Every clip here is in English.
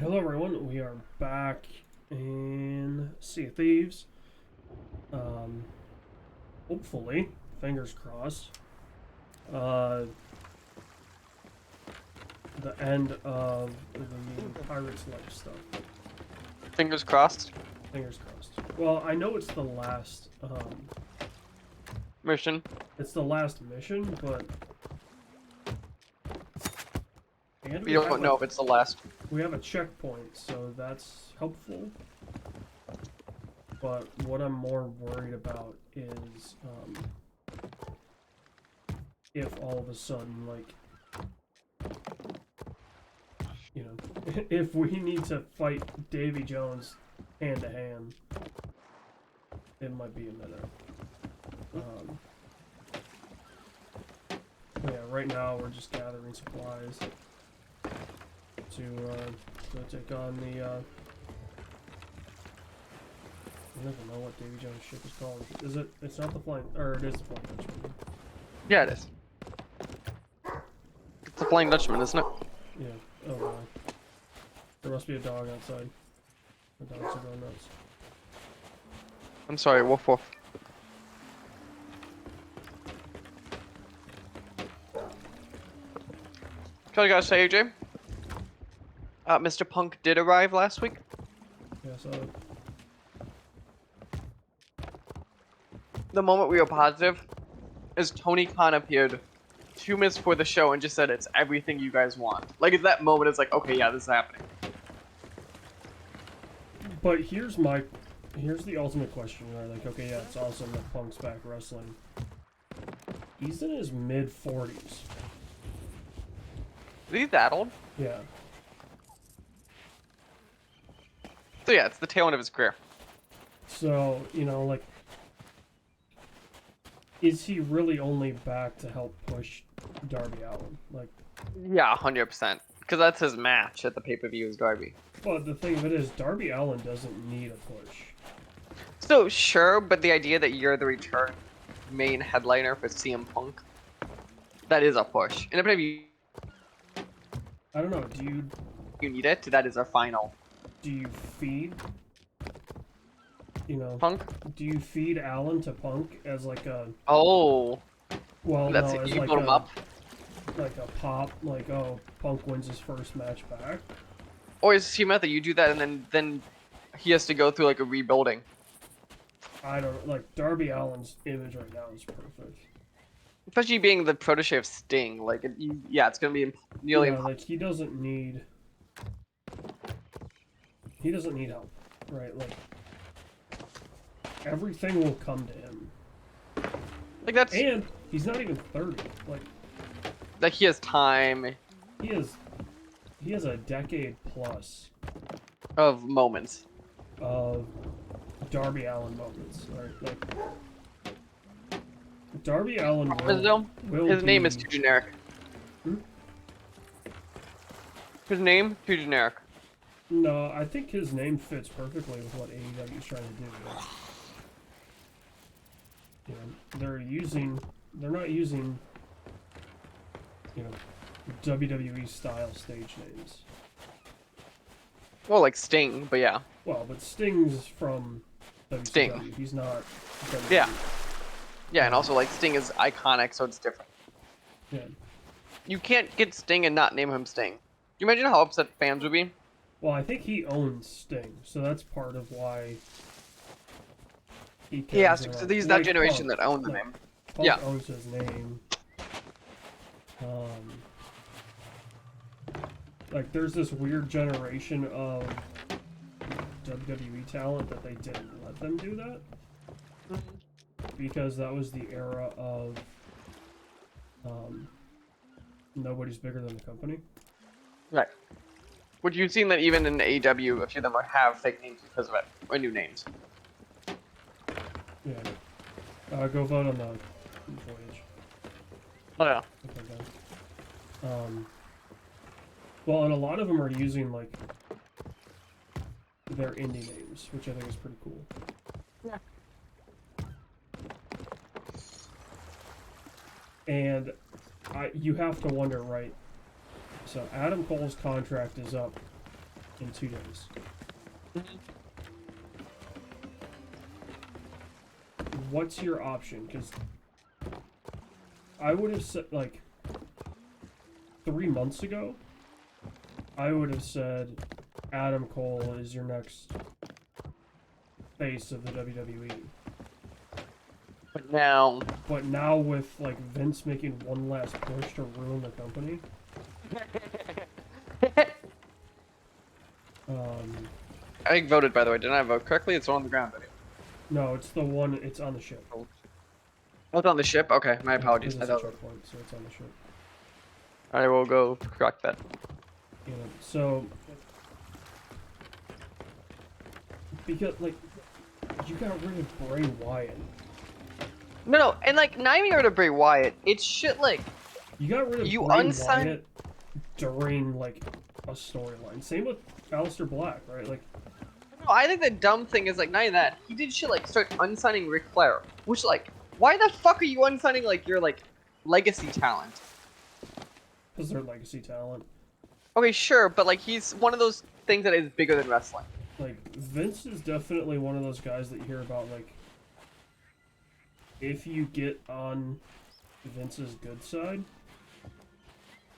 Hello everyone, we are back in Sea of Thieves. Um, Hopefully, fingers crossed, uh, the end of the Pirate's Life stuff. Fingers crossed. Fingers crossed. Well, I know Mission. it's the last mission, but and We don't know if it's the last. we have a checkpoint, so that's helpful. But what I'm more worried about is if all of a sudden, like, you know, if we need to fight Davy Jones hand to hand, it might be a minute. Yeah, right now we're just gathering supplies to take on the. I don't even know what Davy Jones' ship is called. Is it? It's not the flying, or it is the flying Dutchman. Yeah, it is. It's a Flying Dutchman, isn't it? Yeah. Oh wow. There must be a dog outside. The dogs are going nuts. I'm sorry, woof woof. What I gotta say, AJ? Mr. Punk did arrive last week. Yeah, so The moment we were positive is Tony Khan appeared 2 minutes before the show and just said it's everything you guys want. Like, at that moment, it's like, okay, yeah, this is happening. but here's the ultimate question, right? Like, okay, yeah, it's awesome that Punk's back wrestling. He's in his mid-40s. Is he that old? Yeah. So yeah, it's the tail end of his career. So, like, is he really only back to help push Darby Allin? Like, Yeah, 100%. Because that's his match at the pay-per-view is Darby. but the thing of it is, Darby Allin doesn't need a push. So sure, but the idea that you're the return main headliner for CM Punk, that is a push. And if you I don't know. need it, that is our final. Do you feed? Punk? Do you feed Allin to Punk as like a? Oh, Well, that's no, it. as You like build him up. like a pop, like, oh, Punk wins his first match back. Or is he method? You do that, and then he has to go through like a rebuilding. I don't like Darby Allin's image right now is perfect. Especially being the protege of Sting, like yeah, it's gonna be nearly Yeah, like he doesn't need help, right? Like everything will come to him. like that's And he's not even 30. like he has time He is he has a decade plus of moments. of Darby Allin moments. Right? Like Darby Allin will His name be... is too generic. Hmm? His name too generic. No, I think his name fits perfectly with what AEW is trying to do. Right? You know, they're not using, WWE style stage names. Well, like Sting, but yeah. Well, but Sting's from WCW. Sting. He's not WWE. Yeah. Yeah, and also like Sting is iconic, so it's different. Yeah. You can't get Sting and not name him Sting. Can you imagine how upset fans would be? Well, I think he owns Sting, so that's part of why he carries Yeah, it so around. he's that Like generation Punk. that owned the Like, name. Punk Yeah. owns his name. Like, there's this weird generation of WWE talent that they didn't let them do that. Because that was the era of nobody's bigger than the company. Right. Which you've seen that even in AEW, a few of them have fake names because of it, or new names. Yeah. Go vote on the voyage. Oh yeah. Well, and a lot of them are using, like, their indie names, which I think is pretty cool. Yeah. And you have to wonder, right? So Adam Cole's contract is up in 2 days. What's your option? Because I would have said, like, 3 months ago, I would have said Adam Cole is your next face of the WWE. But now with, like, Vince making one last push to ruin the company, I voted, by the way. Didn't I vote correctly? It's on the ground video. no, it's the one, it's on the ship. Oh, it's on the ship? Okay, my apologies. It's a checkpoint, so it's on the ship. I will go correct that. You know, so, because, like, you got rid of Bray Wyatt. No, and like, not even rid of Bray Wyatt. It's shit like You got rid of Bray Wyatt during, like, a storyline. Same with Aleister Black, right? Like, no, I think the dumb thing is like, not even that. He did shit like start unsigning Ric Flair, which like, why the fuck are you unsigning like your like legacy talent? because they're legacy talent. Okay, sure, but like he's one of those things that is bigger than wrestling. Like, Vince is definitely one of those guys that you hear about, like, if you get on Vince's good side,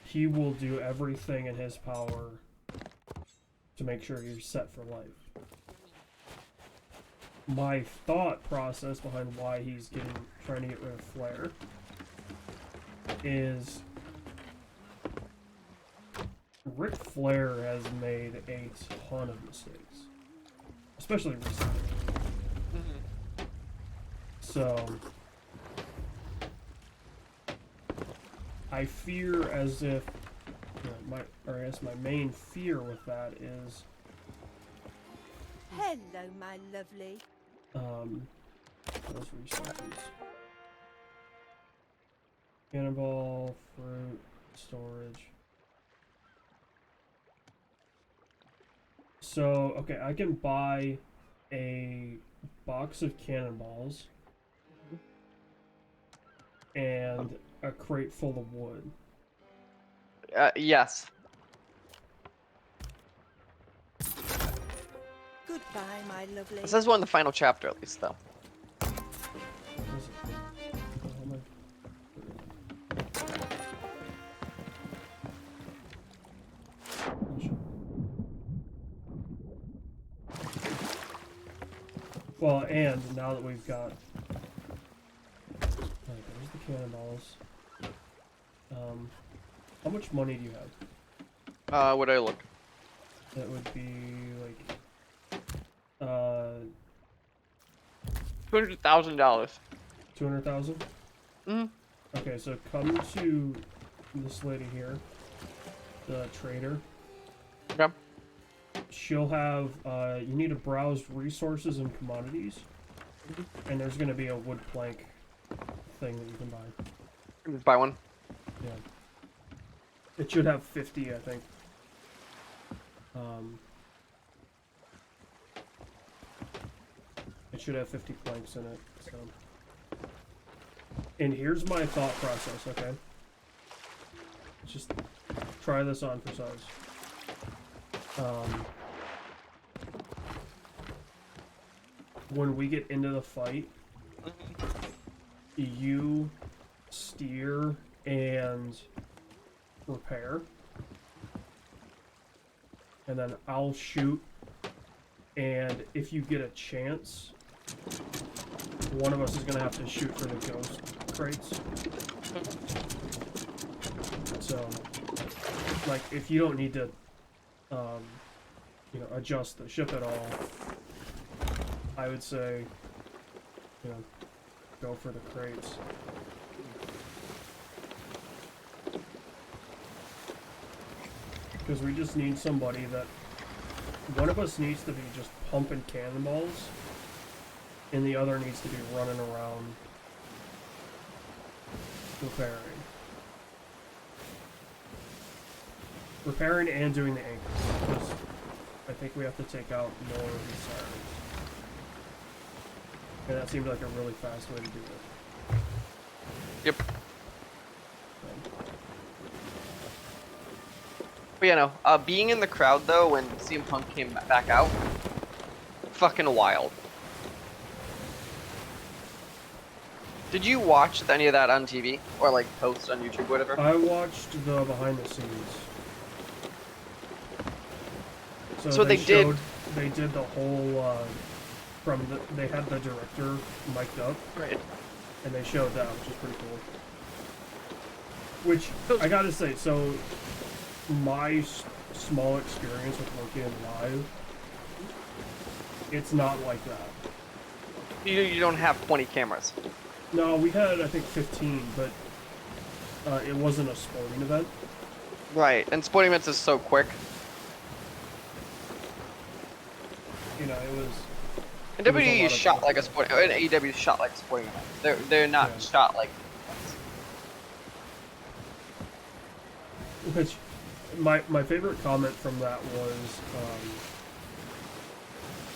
he will do everything in his power to make sure you're set for life. My thought process behind why he's trying to get rid of Flair is Ric Flair has made a ton of mistakes, especially recently. So I fear as if, you know, I guess my main fear with that is, hello, my lovely. those resources. Cannonball, fruit, storage. So, okay, I can buy a box of cannonballs and a crate full of wood. Yes. Goodbye, my lovely. This is one in the final chapter, at least, though. What is it? Oh, am I- Well, and now that we've got... Alright, there's the cannonballs. How much money do you have? Would I look? That would be, like... $200,000. 200,000? Okay, so come to this lady here, the trader. Okay. She'll have, you need to browse resources and commodities, and there's going to be a wood plank thing that you can buy. Just buy one. Yeah. It should have 50, I think. It should have 50 planks in it, so. And here's my thought process, okay? Just try this on for size. When we get into the fight, you steer and repair, and then I'll shoot, and if you get a chance, one of us is gonna have to shoot for the ghost crates. So, like, if you don't need to, you know, adjust the ship at all, I would say, you know, go for the crates. Because we just need somebody that, one of us needs to be just pumping cannonballs, and the other needs to be running around repairing. Repairing and doing the anchors, because I think we have to take out more of these sirens. And that seemed like a really fast way to do it. Yep. So. But But you know, being in the crowd though when CM Punk came back out, fucking wild. Did you watch any of that on TV or like post on YouTube, or whatever? I watched the behind the scenes. So they did. They did the whole they had the director mic'd up, Right. and they showed that, which is pretty cool. Which I gotta say, so my small experience with working live, it's not like that. You don't have 20 cameras. No, we had I think 15, but it wasn't a sporting event. Right, and sporting events is so quick. You know, it was. And It was a WWE lot is of shot work. like a sport. And AEW is shot like a sporting event. They're not Yeah. shot like. Which, my favorite comment from that was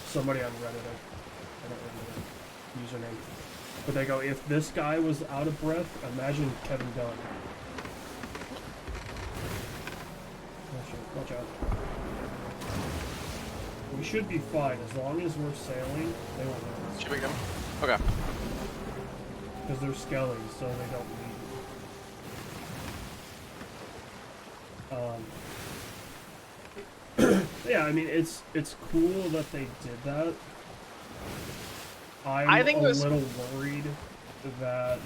somebody on Reddit. I don't remember the username, but they go, "If this guy was out of breath, imagine Kevin Dunn." Watch out. We should be fine as long as we're sailing. They won't know us Should we go? Okay. because they're skellies, so they don't lead. Yeah, I mean it's cool that they did that. I think a it was- little worried that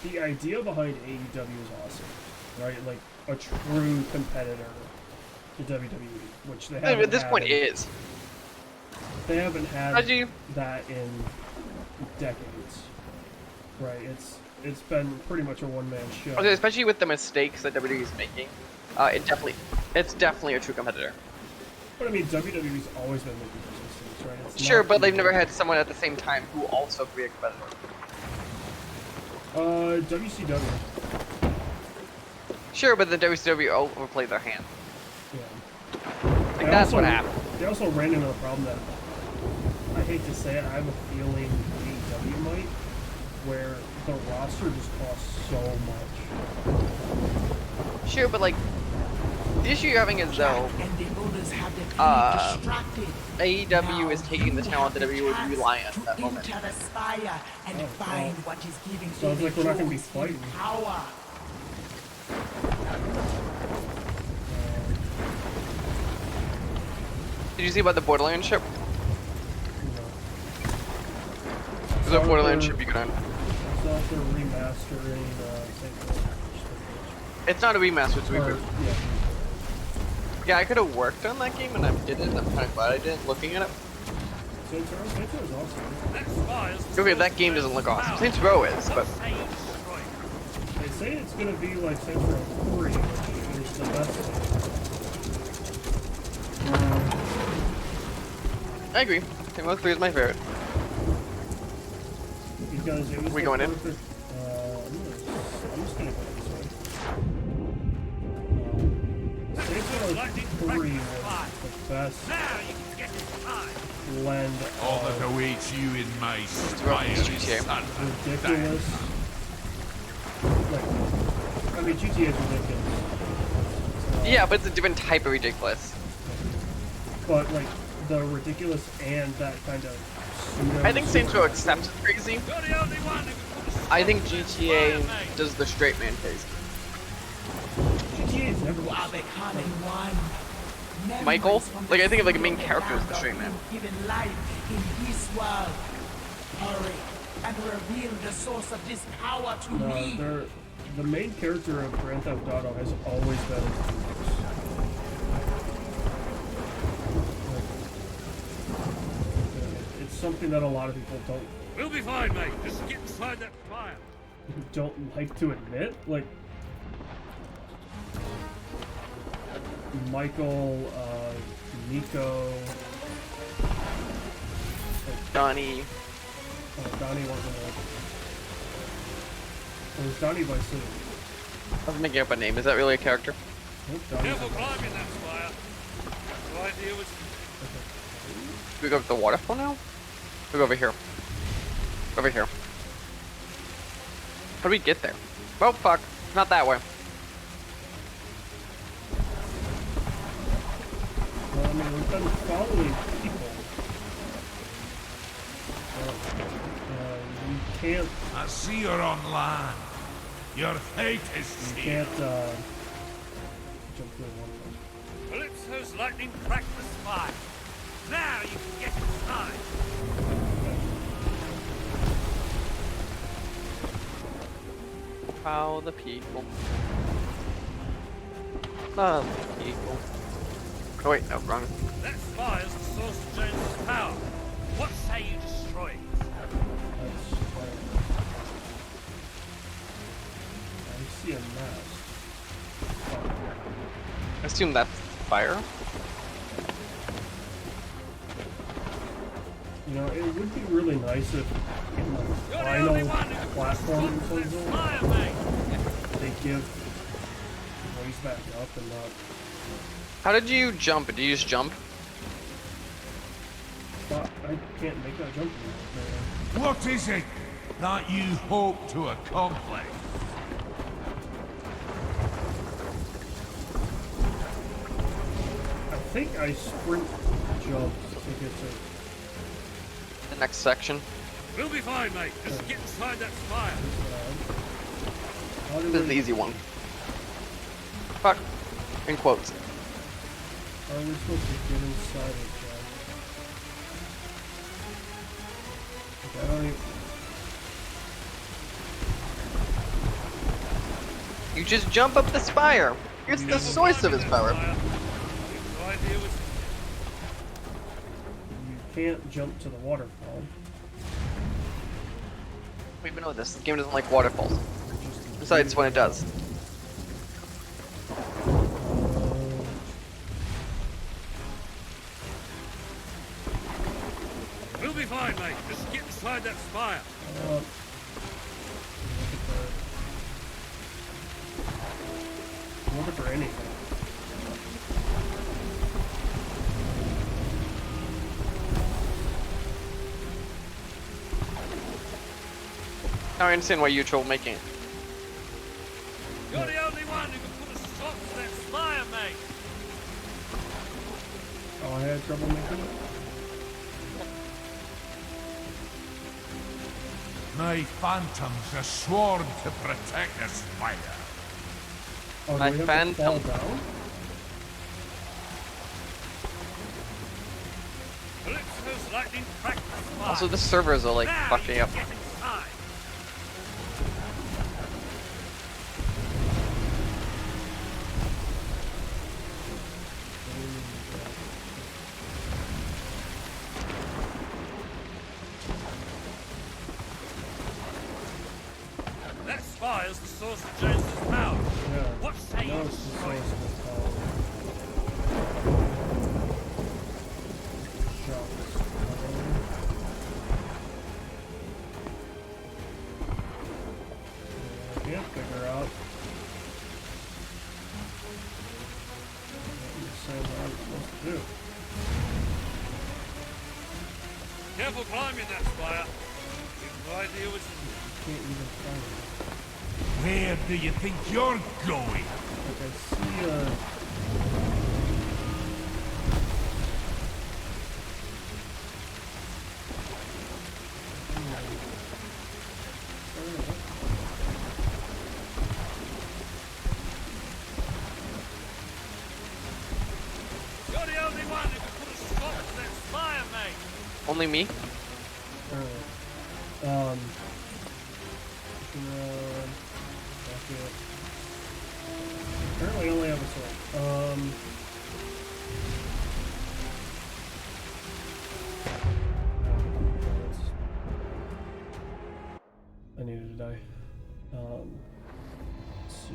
the idea behind AEW is awesome, right? Like a true competitor to WWE, which they haven't At this point, had- is. they haven't had How'd you- that in decades, right? It's been pretty much a one-man show. Okay, especially with the mistakes that WWE is making, it's definitely a true competitor. But I mean, WWE's always been making those mistakes, right? It's Sure, not but they've new. never had someone at the same time who also could be a competitor. WCW. Sure, but the WCW overplayed their hand. Yeah. Like, They that's also- what happened. They also ran into the problem that, I hate to say it, I have a feeling AEW might, where the roster just costs so much. Sure, but like, the issue you're having is though, And the others have the distracted. AEW is taking the Now talent that we WWE would have the rely on chance at that to moment. enter the spire and Oh, find well, what is giving sounds like we're not gonna be Jones fighting. power. Did you see about the Borderlands ship? There's So a Borderlands they're- ship you could own. It's also remastering Saints Row. It's not a remaster, it's a Or, reboot. yeah. Yeah, I could have worked on that game and I didn't. I'm kind of glad I didn't. Looking at it. Saints Row is awesome. Okay, that game doesn't look awesome. Saints Row is, but They say it's gonna be like Saints Row 3, which is the best thing. I agree. Saints Row 3 is my favorite. Because it was We the going in? perfect, I'm just gonna go this way. Saints Row 3 was the best blend All that of awaits you in my Row spire, GTA. son. ridiculous. Like, I mean, GTA is ridiculous. Yeah, but it's a different type of ridiculous. But like the ridiculous and that kind of pseudo. I think Saints Row accepts it's crazy. I think GTA does the straight man crazy. GTA is never. You are becoming one. Michael? Memories from Like, I think of, like, a the main sea character as of the straight man. Given life in this world. Hurry and reveal the source of this power to No, me. the main character of Grand Theft Auto has always been it's something that a lot of people We'll be fine, mate. Just get inside that fire. don't like to admit. Like Michael, Nico, Donnie. Donnie wasn't it. It was Donnie by City. I was making up a name. Is that really a character? Nope, Donnie's Careful by- climbing that spire. The idea was Do we go to the waterfall now? We go over here. Over here. How do we get there? Oh, fuck. Not that way. Well, I mean, we've been following people. You can't. I see you're on land. Your fate is You sealed. can't. Jump through one. Calypso's lightning cracked the spire. Now you can get inside. How the people. Love the people. Oh wait, no, wrong. That spire's the source of James's power. What say you destroy it? That's. I see a mast. I assume that's fire. You know, it would be really nice if in the You're the only final one who can platform stop that puzzle spire, mate. they give ways back up and not. How did you jump? Did you just jump? But I can't make that jump anymore. What is it that you hope to accomplish? I think I sprint jumped to get to. The next section. We'll be fine, mate. Just get inside that spire. How do This is the we, easy one. Fuck. In quotes. how are we supposed to get inside it, John? Like, I don't even. You just jump up the spire. It's the source of his power. I have no idea what's You can't jump to the waterfall. We even know this. This game doesn't like waterfalls. Besides when it does. We'll be fine, mate. Just get inside that spire. I'm looking for anything. Now I understand why you had trouble making it. You're the only one who can put a stop to that spire, mate. Oh, I had trouble making it? My phantoms are sworn to protect the spire. Oh, My do we have to fall phantom. down? Calypso's lightning cracked the spire. Also, the servers are like Now fucking you up. can get inside. That spire's the source of James's power. Yeah. What say you No, it's the destroy source it? of the power. Shots. I can't figure out. What you're saying what I'm supposed to do. Careful climbing that spire. You've no idea what's in there. Can't even find it. Where do you think you're going? Like I see You're the only one who can put a stop to that spire, mate. Only me? fuck it. Apparently I only have a sword. I needed to die. Let's see.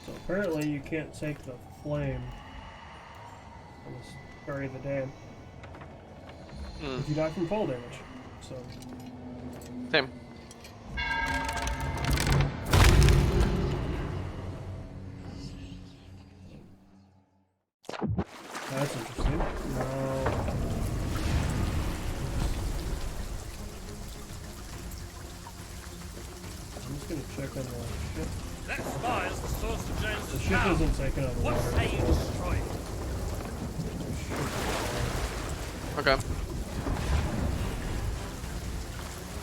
So apparently you can't take the flame and just bury the dam if you die from fall damage. So Same. taking the ship. That spire is the source of The James's ship power. isn't taking on the What water. say you destroy it? Okay. I'm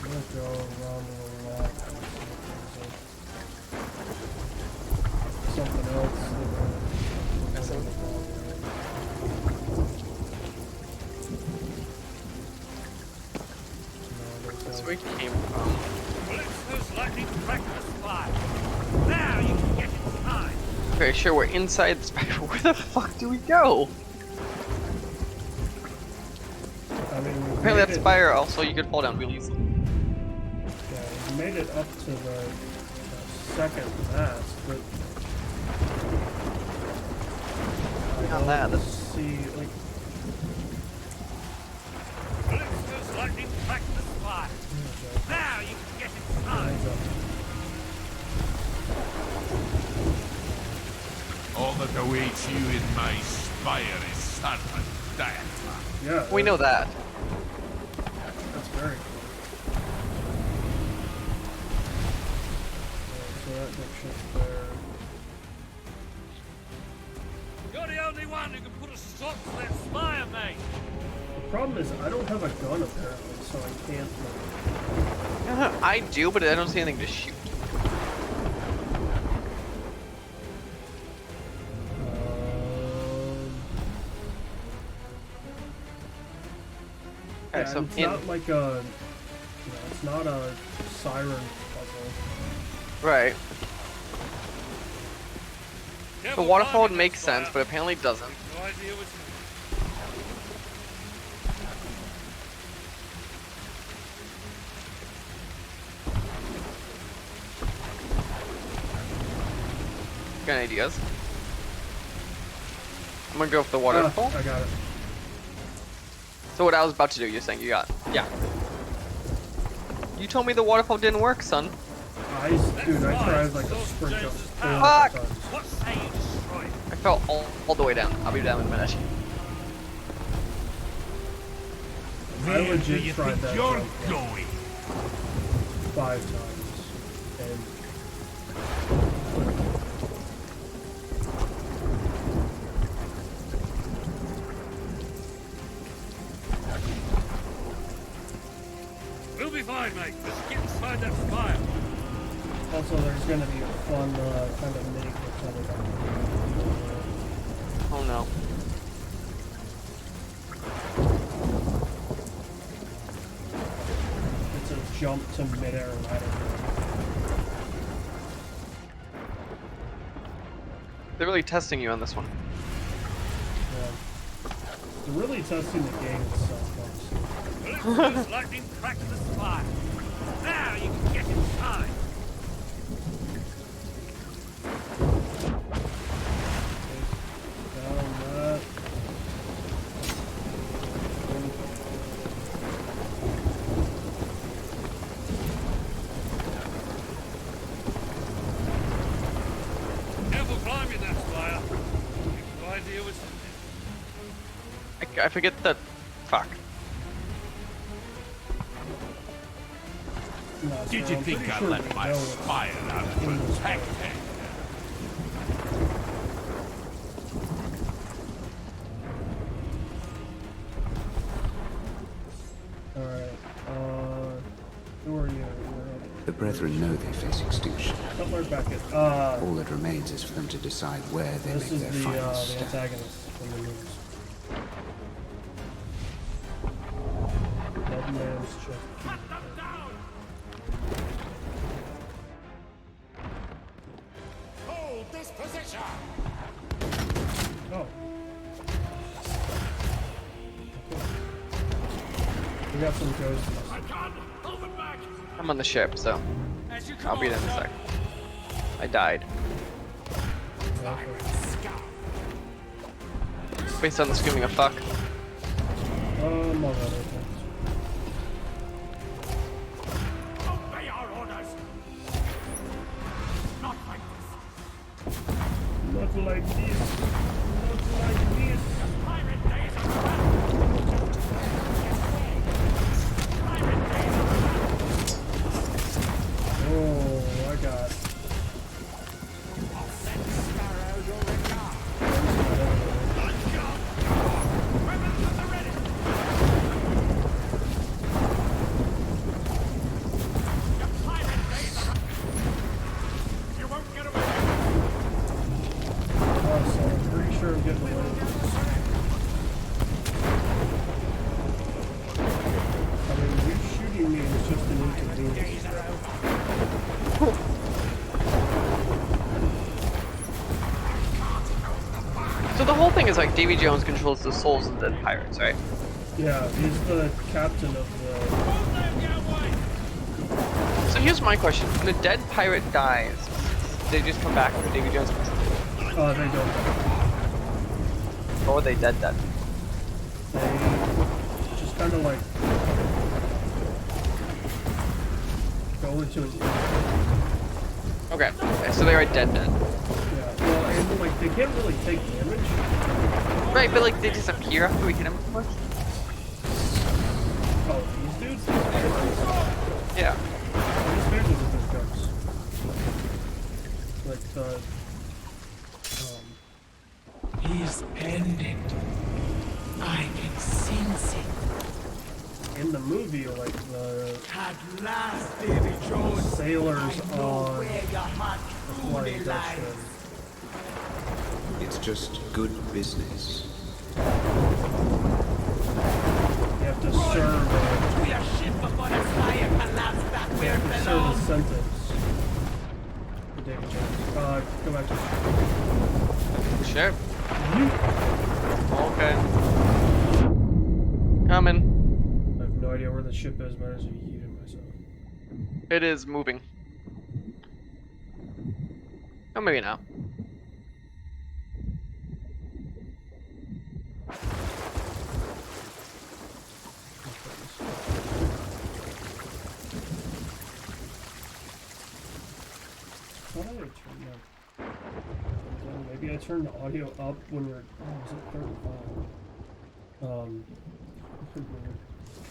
gonna go around the rock and see if there's something else. That's where we came from. Blitz lightning cracked the spire. Now you can get inside. Okay, sure, we're inside the spire. Where the fuck do we go? I mean, we Apparently made that spire also you could fall down really easily. Yeah, we made it up to the second mast, but On that, let's see, like, Blitz lightning cracked the spire. Now you can get inside. All that awaits you in my spire is certain death. yeah, We know that. That's very cool. So that big ship there. You're the only one who can put a stop to that spire, mate. The problem is I don't have a gun apparently, so I can't. I do, but I don't see anything to shoot. Okay, Yeah, so it's not like a, it's not a siren puzzle. right. The Careful waterfall would climbing make that sense, spire. but apparently it doesn't. No idea what's Got any ideas? I'm gonna go with the waterfall. I got it. So what I was about to do, you're saying you got? Yeah. You told me the waterfall didn't work, son. Dude, I tried like a sprint jump. Fuck! Times. What say you destroy it? I fell all the way down. I'll be down in a minute. I Where do legit you tried think that you're jump like going? 5 times. And We'll be fine, mate. Just get inside that spire. also, there's gonna be a fun kind of mini coming up. Oh no. It's a jump to midair ladder. They're really testing you on this one. Yeah. They're really testing the game itself, folks. Blitz lightning cracked the spire. Now you can get inside. Down that. Careful climbing that spire. You've no idea what's in there. I forget that. Fuck. No, so Did you I'm think pretty I sure let we my know what's spire in this unprotected? Alright, who are you? The Brethren know they face extinction. Cutler Beckett. All that remains is for them to decide where they This make is their the final stand. antagonist from the movies. Dead man's chest. Hold this position. Oh. We got some ghosts. I'm on the ship, so I'll be there in a sec. I died. Based on the screaming of fuck. Among other things. Obey our orders. Not like this. Not like this. Not like this. Pirate days are back. Pirate days are back. Oh, I got thing is like Davy Jones controls the souls of the dead pirates, right? Yeah, he's the captain of the. So here's my question: when a dead pirate dies, they just come back to Davy Jones? They don't. Or are they dead? They just kind of like go into a. Okay, so they are dead. Yeah, well, and like they can't really take damage. Right, but like they disappear after we hit them too much. Oh, these dudes? Yeah. These characters are just guns. Like the. He's pendant. I can sense it. In the movie, like the At last, Davy Jones. sailors I know on where your heart the truly flying lies. Dutchman. It's just good business. They have to serve To your ship before the fire collapse back they where have it to serve a belongs. sentence. For David Jones. Go back to Sure. Okay. Coming. I have no idea where the ship is, but I just yeeted myself. It is moving. Oh, maybe not. I thought I had turned maybe I turned the audio up when we're. Oh, was it 35?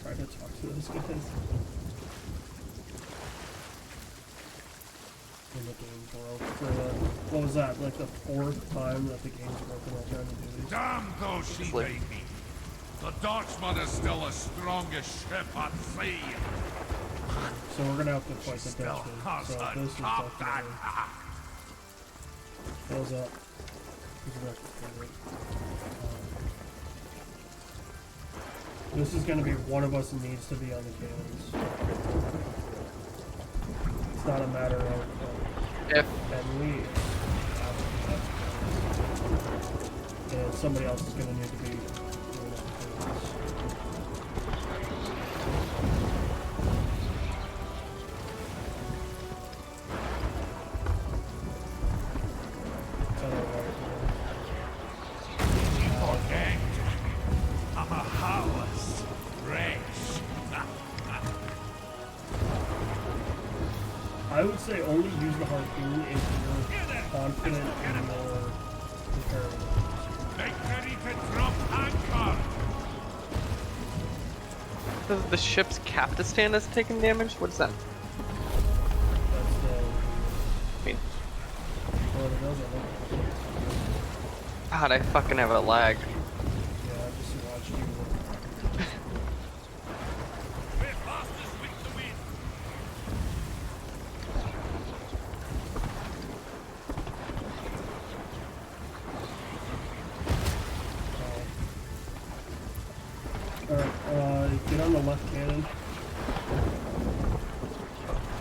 Try to talk to those guys. And the game broke for the. What was that? Like the 4th time that the game's broken while trying to do these? Damn those she Like- made me. The Dutchman is still the strongest ship at sea. So we're gonna have to fight the Still Dutchman. has So a this is top definitely. back. Fills up. This is record favorite. This is gonna be one of us needs to be on the cannons. It's not a matter of If can we. And somebody else is gonna need to be doing it. Forget. I'm a harmless wretch. I would say only use the harpoon if you're confident in your repair. Make ready to drop anchor. does the ship's captain that's taking damage? What is that? That's the. I mean, Well, it does, I think. God, I fucking have a lag. Yeah, I just watched you. We're fastest with the wind. Alright, get on the left cannon.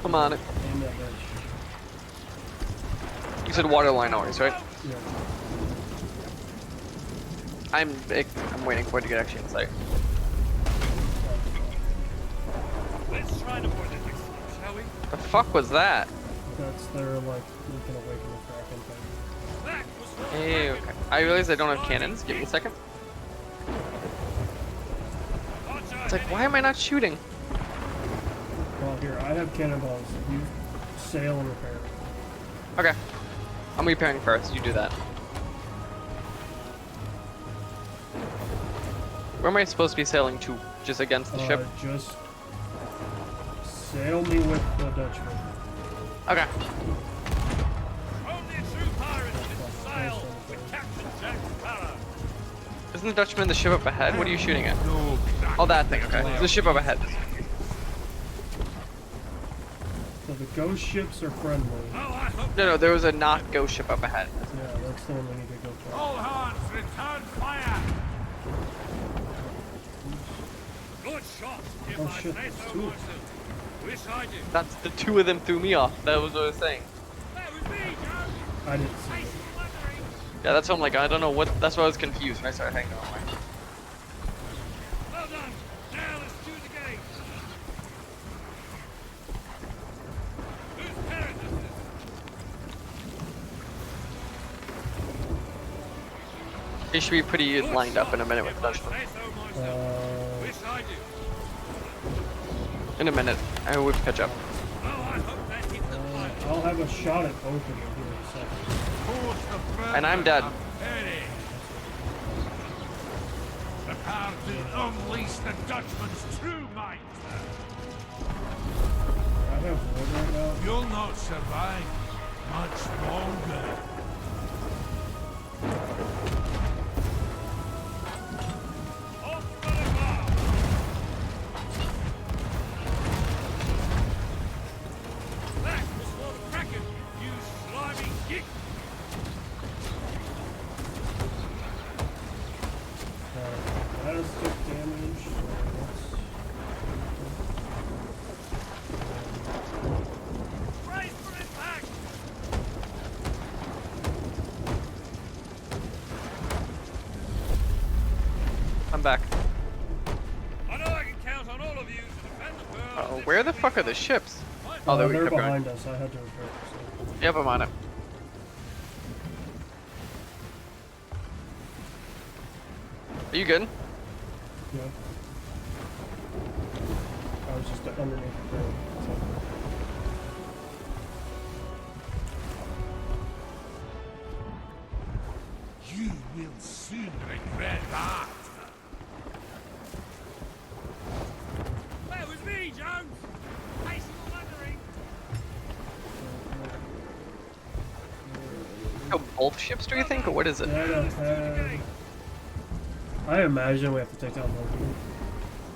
Come on. Aim that bitch. You said waterline always, right? Yeah. I'm waiting for it to get actually in sight. Let's try and avoid it next time, shall we? The fuck was that? That's their, like, you can awaken the Kraken thing. That was what Hey, okay. I realize I don't have cannons. Give me a second. It's like, why am I not shooting? Well, here, I have cannonballs. You sail and repair. Okay. I'm repairing first. You do that. Where am I supposed to be sailing to? Just against the ship? Just sail me with the Dutchman. Okay. only a true pirate can sail with Captain Jack Sparrow. Isn't the Dutchman the ship up ahead? What are you shooting at? No, Oh, that thing. Okay. The ship up ahead. So the ghost ships are friendly. Oh, I hope No, there was a not ghost ship up ahead. Yeah, that's the one we need to go for. all hands return fire. good shot. If Oh, I shit, say so two. myself. Wish I did. That's the two of them threw me off. That was what I was saying. That was me, Joe. I didn't see Hey, it. slithering. Yeah, that's what I'm like. I don't know what. That's why I was confused when I started hanging on. Well done. Now let's do the game. Whose carrot is this? They should be pretty lined up in a minute with If I Dutchman. say so myself. Wish I do. In a minute, I will catch up. Oh, I hope that hit the pipe. I'll have a shot at both of them here in a second. And I'm dead. Prepare to unleash the Dutchman's true might. I have wood right now. You'll not survive much longer. Off for the bar. That was for the Kraken, you slimy git. That is stick damage. Raise for impact. I'm back. I know I can count on all of you to defend the pearl. Oh, where the fuck are the ships? Oh, there we they're kept going. behind us. I had to repair it. Yep, I'm on it. Are you good? Yeah. I was just underneath the bridge. You will soon regret that. That was me, Jones. Facing wondering. Oh, both ships, do you think, or what is it? Yeah, I don't have... I imagine we have to take down Loki.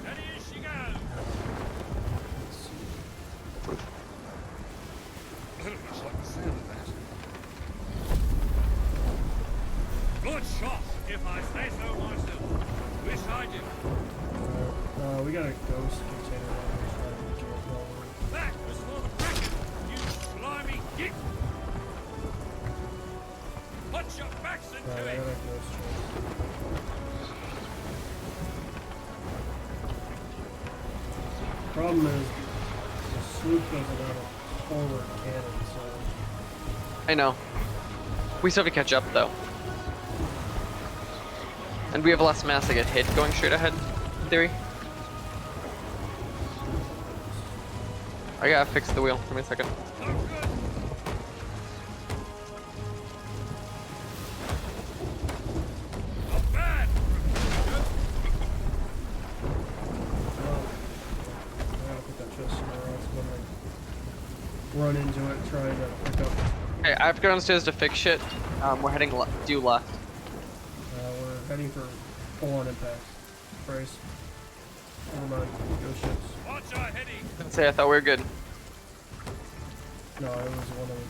Ready as she goes. Much like the sound of that. Good shot, if I say so myself. Wish I did. We got a ghost container on this trying to get it lower. That was for the Kraken, you slimy git. Put your backs into I got a it. ghost chest. Problem is, the sloop doesn't have a forward cannon, so... I know. We still have to catch up, though. And we have less mass to get hit going straight ahead, in theory. I gotta fix the wheel. Give me a second. No good. Not bad. I gotta put that chest somewhere else when I run into it trying to pick up. Okay, I have to go downstairs to fix shit. We're heading due left. We're heading for full-on impact. Brace. Never mind. Go ships. Watch our heading. I'd say I thought we were good. No, it was one of the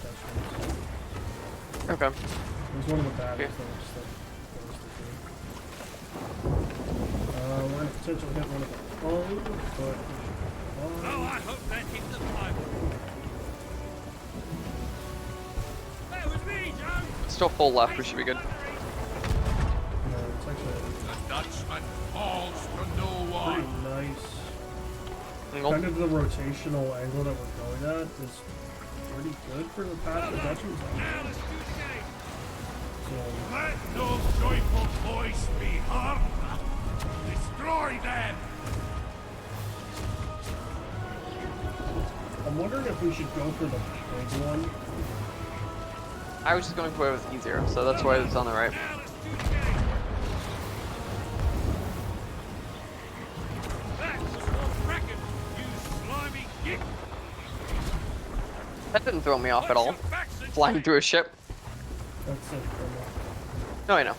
Dutchmen. Okay. It was one of the bad ones Okay. that was we're gonna potentially hit one of the phone, but Oh, I hope that hit the pipe. That was me, Jones. Still full left. We should be good. no, it's actually The Dutchman falls for no pretty one. nice. Angle. Kind of the rotational angle that we're going at is pretty good for the path the Dutchman's on. Now let's do the game. So, Let no joyful voice be heard. Destroy them. I'm wondering if we should go for the big one. I was just going for where it was easier, so that's why it's on the right. Now let's do the game. That was for the Kraken, you slimy git. That didn't throw me off at Watch all. your backs into Flying it. through a ship. That's it for me. No, I know.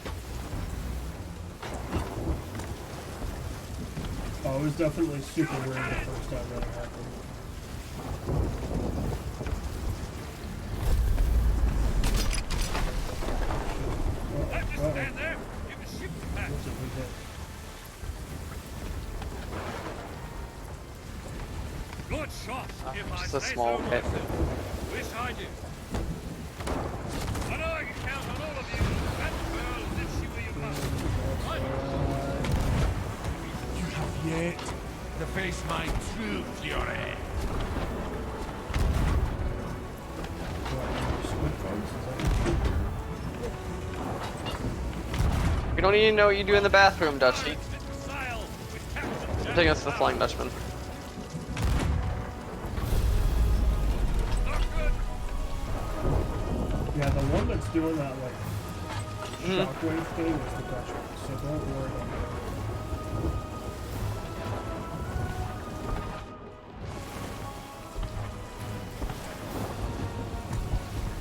Oh, it was definitely super weird the first time that it happened. Don't just stand there. Give a ship a pat. What's it we hit? Good shot, if I Just a say small so hit. myself. Wish I did. I know I can count on all of you to defend yet to face my true fury. You don't even know what you do in the bathroom, Dutchie. Sail with I Captain think it's the Flying Dutchman. Not good. Yeah, the one that's doing that like Mhm. shockwave thing is the Dutchman, so don't worry about that.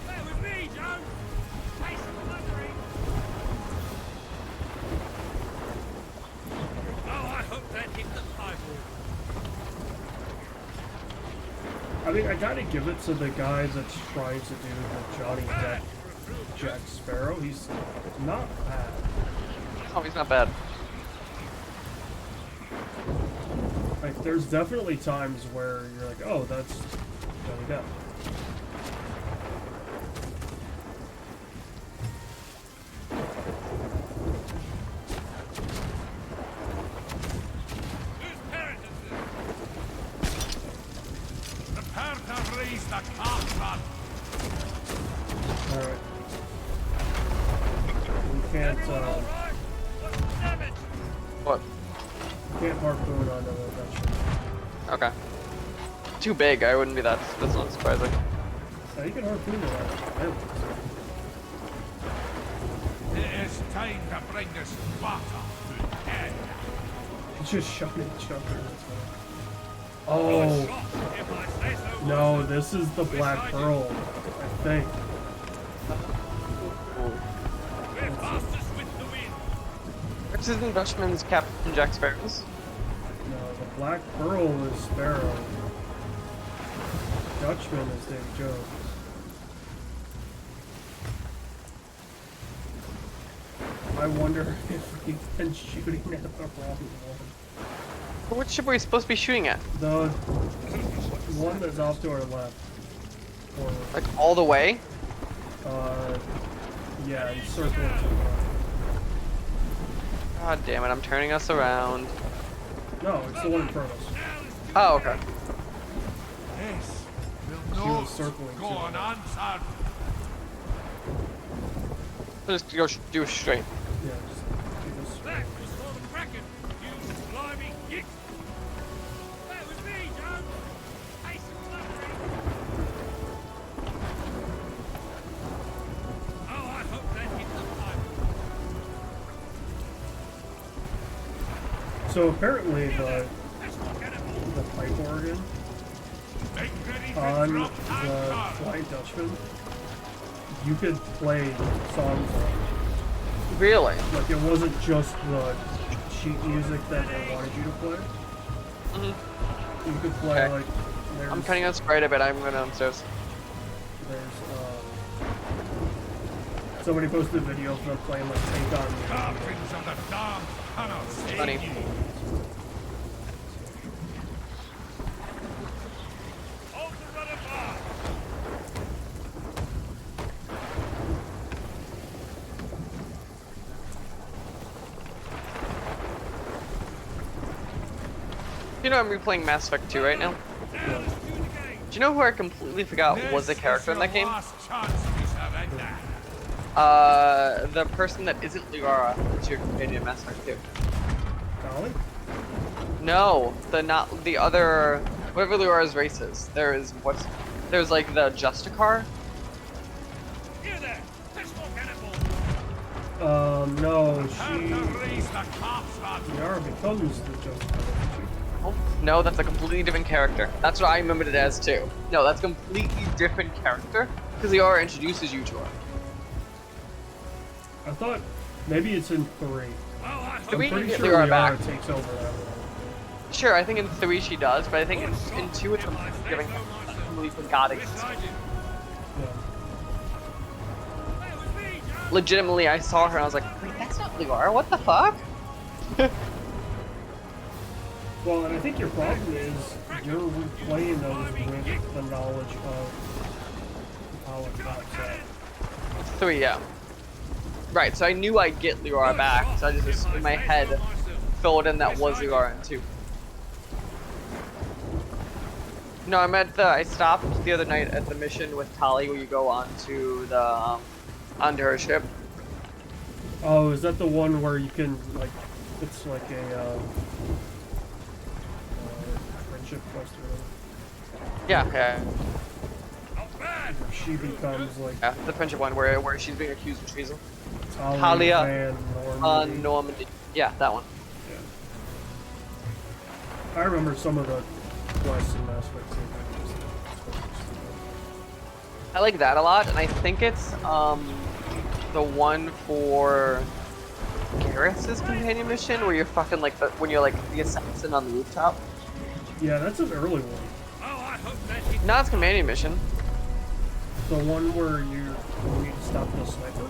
Bear with me, Joe. Face of thundering. Oh, I hope that hit the highball. I mean, I gotta give it to the guy that's trying to do the Johnny Depp Jack Sparrow. He's not bad. Oh, he's not bad. Like, there's definitely times where you're like, oh, that's Johnny Depp. Whose parent is this? Prepare to raise the cartman. Alright. We can't, All right. What's the damage? What? can't harpoon onto the Dutchman. Okay. Too big. I wouldn't be that. That's not surprising. Now you can harpoon to that island. It is time to bring this water to end. It's just shot each other. Good Oh, shot, if I say so no, myself. this is the Black Pearl, I think. We're fastest with the wind. Which isn't Dutchman's Captain Jack Sparrow's? No, the Black Pearl is Sparrow. Dutchman is Davy Jones. I wonder if we've been shooting at the wrong one. Which ship were you supposed to be shooting at? The one that's off to our left. Or, Like all the way? yeah, he's circling to the left. God damn it! I'm turning us around. No, it's the one in front of us. Oh, okay. Yes, will She was not circling go too. unanswered. Just go do it straight. Yeah, just keep us That was for the Kraken, you slimy git. That was me, Joe. Face of thundering. Oh, I hope that hit the pipe. So apparently the That's not gonna pipe organ Make ready to on drop the anchor. Flying Dutchman, you could play songs on. Really? Like it wasn't just the sheet music that they wanted you to play. Mhm. You could play Okay. like there's I'm cutting us right a bit. I'm going downstairs. there's somebody posted a video of them playing like Take On Me. Carpins of the damned cannot save Funny. you. hold the rudder bar. You know I'm replaying Mass Effect 2 right now? Now let's do the game. Do you know who I completely forgot was a This character in is that your game? last chance to surrender. The person that isn't Liara, which your companion in Mass Effect 2. Dolly? No, the other, whatever Liara's race is. There's like the Justicar. Here there. Pistol cannonball. No, Prepare she to raise the cartman. Yara becomes the Justicar. Oh, no, that's a completely different character. That's what I remembered it as too. No, that's a completely different character because Liara introduces you to her. I thought maybe it's in 3. Oh, I Do hope we I'm pretty get sure Liara Yara back? takes over that one. Sure, I think in 3 she does, but I think in 2 it's completely different. I completely forgot it. beside you. Yeah. That was me, Joe. Legitimately, I saw her and I was like, wait, that's not Liara. What the fuck? Well, and I think your problem is you're replaying those with the knowledge of how it got set. 3, yeah. Right, so I knew I'd get Liara back, so I just in my head filled in that was Liara in 2. No, I'm at the. I stopped the other night at the mission with Tali, where you go onto the onto her ship. Oh, is that the one where you can like? It's like a friendship quest or whatever. Yeah, yeah, Not bad. Where she becomes like yeah. The friendship one where she's being accused of treason. Talia Talia, Van Normandy. Normandy. Yeah, that one. Yeah. I remember some of the quests in Mass Effect 2. I like that a lot, and I think it's the one for Garrus's companion mission where you're fucking like when you're like the assassin on the rooftop. Yeah, that's an early one. Oh, I hope that hit. No, it's companion mission. The one where you need to stop the sniper.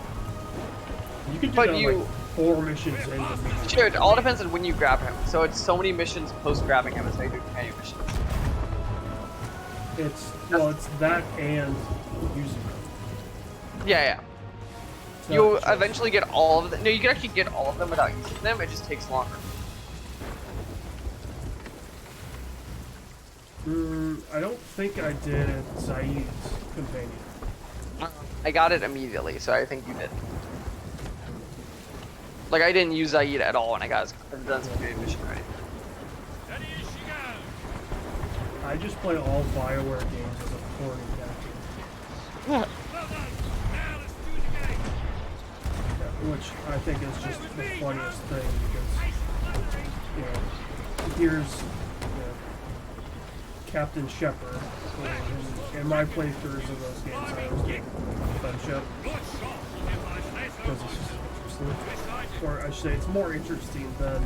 You can do But that you- like 4 missions in the mission. Sure, it all depends on when you grab him. So it's so many missions post grabbing him is how you do companion missions. It's that and using them. Yeah, yeah. It's not You just- eventually get all of them. No, you can actually get all of them without using them. It just takes longer. I don't think I did Zaid's companion. I got it immediately, so I think you did. Like I didn't use Zaid at all when I got his done his companion mission already. Steady as she goes. I just play all BioWare games as a porn character. Well done. Now let's do it again. Yeah, which I think is just the funniest thing because, Ace Flattery. you know, here's Captain Shepard. In my playthroughs of those games, I always get friendship Good shot. If I say so. because it's just interesting. Or I should say, it's more interesting than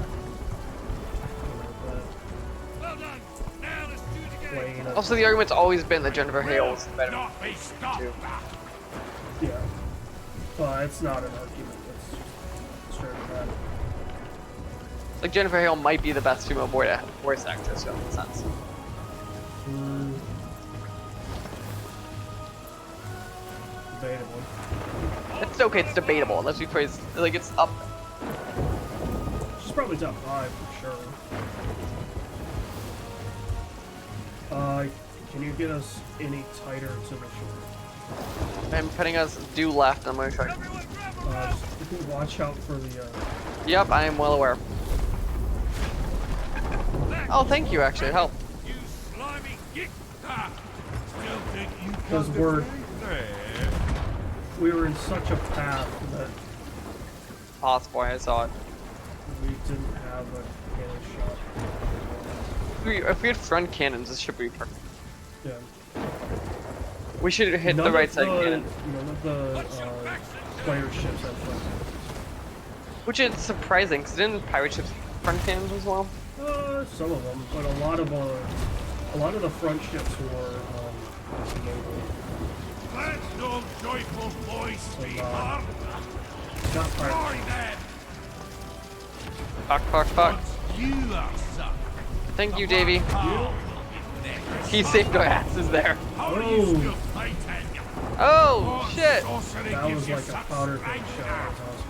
Well done. Now let's do it again. playing it. Also, the argument's always been that Jennifer Hale is the better. Not be stopped. Too. Yeah. But it's not an argument. It's just straight up that. Like Jennifer Hale might be the best female voice actress in that sense. Debatable. It's okay. It's debatable. Let's rephrase. Like it's up. She's probably top 5 for sure. Can you get us any tighter to the shore? I'm putting us due left. I'm gonna try. Everyone grab a rope. Watch out for the. Yep, I am well aware. Oh, thank you. Actually, it helped. You slimy git. Ah, still think you Because got we're. the there. We were in such a path that Possible. I saw it. we didn't have a cannon shot. If we had front cannons, this should be perfect. Yeah. We should hit None the of right side cannon. None of the player ships have front Which is surprising, because didn't pirate ships have front cannons as well? cannons. Some of them, but a lot of the front ships were naval. Let no joyful voice be heard. Not pirate. Destroy them. Fuck. Once you are sunk. Thank you, Davey. How He saved our asses there. How are you still fighting? Oh, What shit! sorcery That gives was you like a such powder keg strength? shot. That was awesome.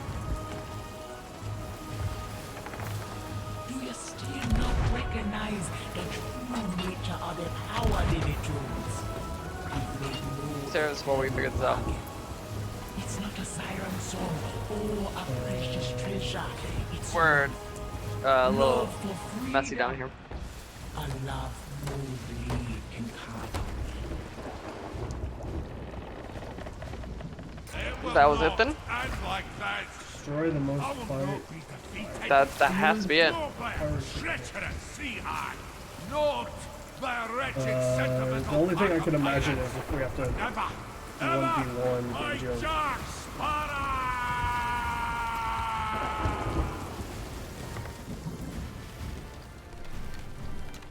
Do you still not recognize the true nature of the power Lily tools? We've made no Sarah's while we figure this out. It's not a siren song or a precious treasure. It's We're a little love for freedom. messy down here. A love nobly incarnate. That was it then? And like that, Destroy the most I will pirate. not be defeated. That has to be it. Not by a treacherous sea hag, not by a wretched sentimental The only thing I pack can of imagine pirates. is if we have to Never, 1v1 my Joe. Jack Sparrow!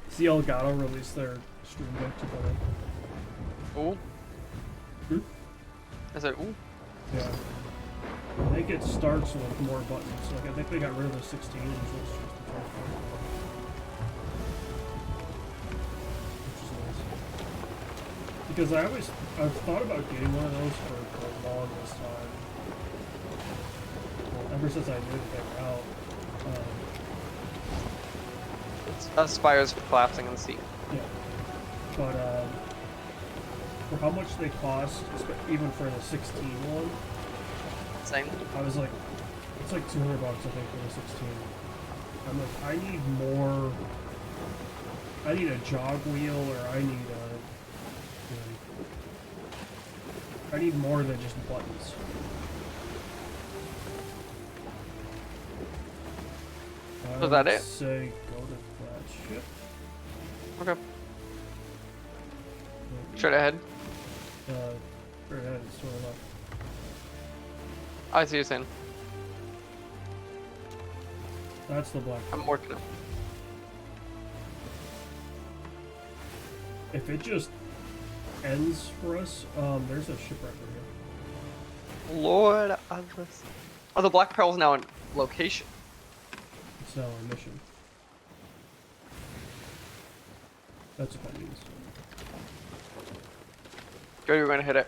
See Elgato release their stream deck together. Ooh. Hmm? I said, ooh. Yeah. I think it starts with more buttons. Like I think they got rid of the 16 and it's just the 24. Which is nice. Because I've thought about getting one of those for the longest time. Well, ever since I knew that they were out. Spires collapsing in the sea. Yeah. but for how much they cost, even for the 16 one, Same. I was like, it's like $200 I think for the 16. I'm like, I need more. I need a jog wheel, or I need a. I need more than just buttons. Was that it? Say go to that ship. Okay. Straight ahead. Straight ahead, it's sort of left. I see you saying. That's the black. I'm working it. If it just ends for us, there's a shipwreck right here. Lord of this. Oh, the Black Pearl's now in location. It's now a mission. That's what that means. Go, you're gonna hit it.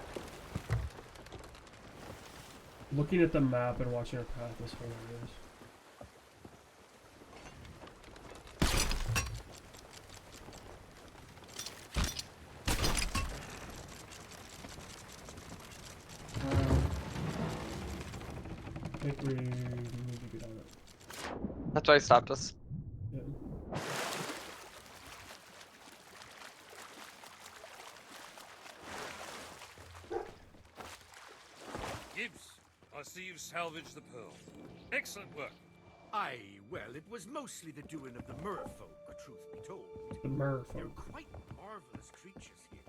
Looking at the map and watching our path is hilarious. I think we need to get on it. That's why he stopped us. Yeah. Gibbs, I see you've salvaged the pearl. Excellent work. Aye, well, it was mostly the doing of the merfolk, truth be told. The merfolk. They're quite marvelous creatures here.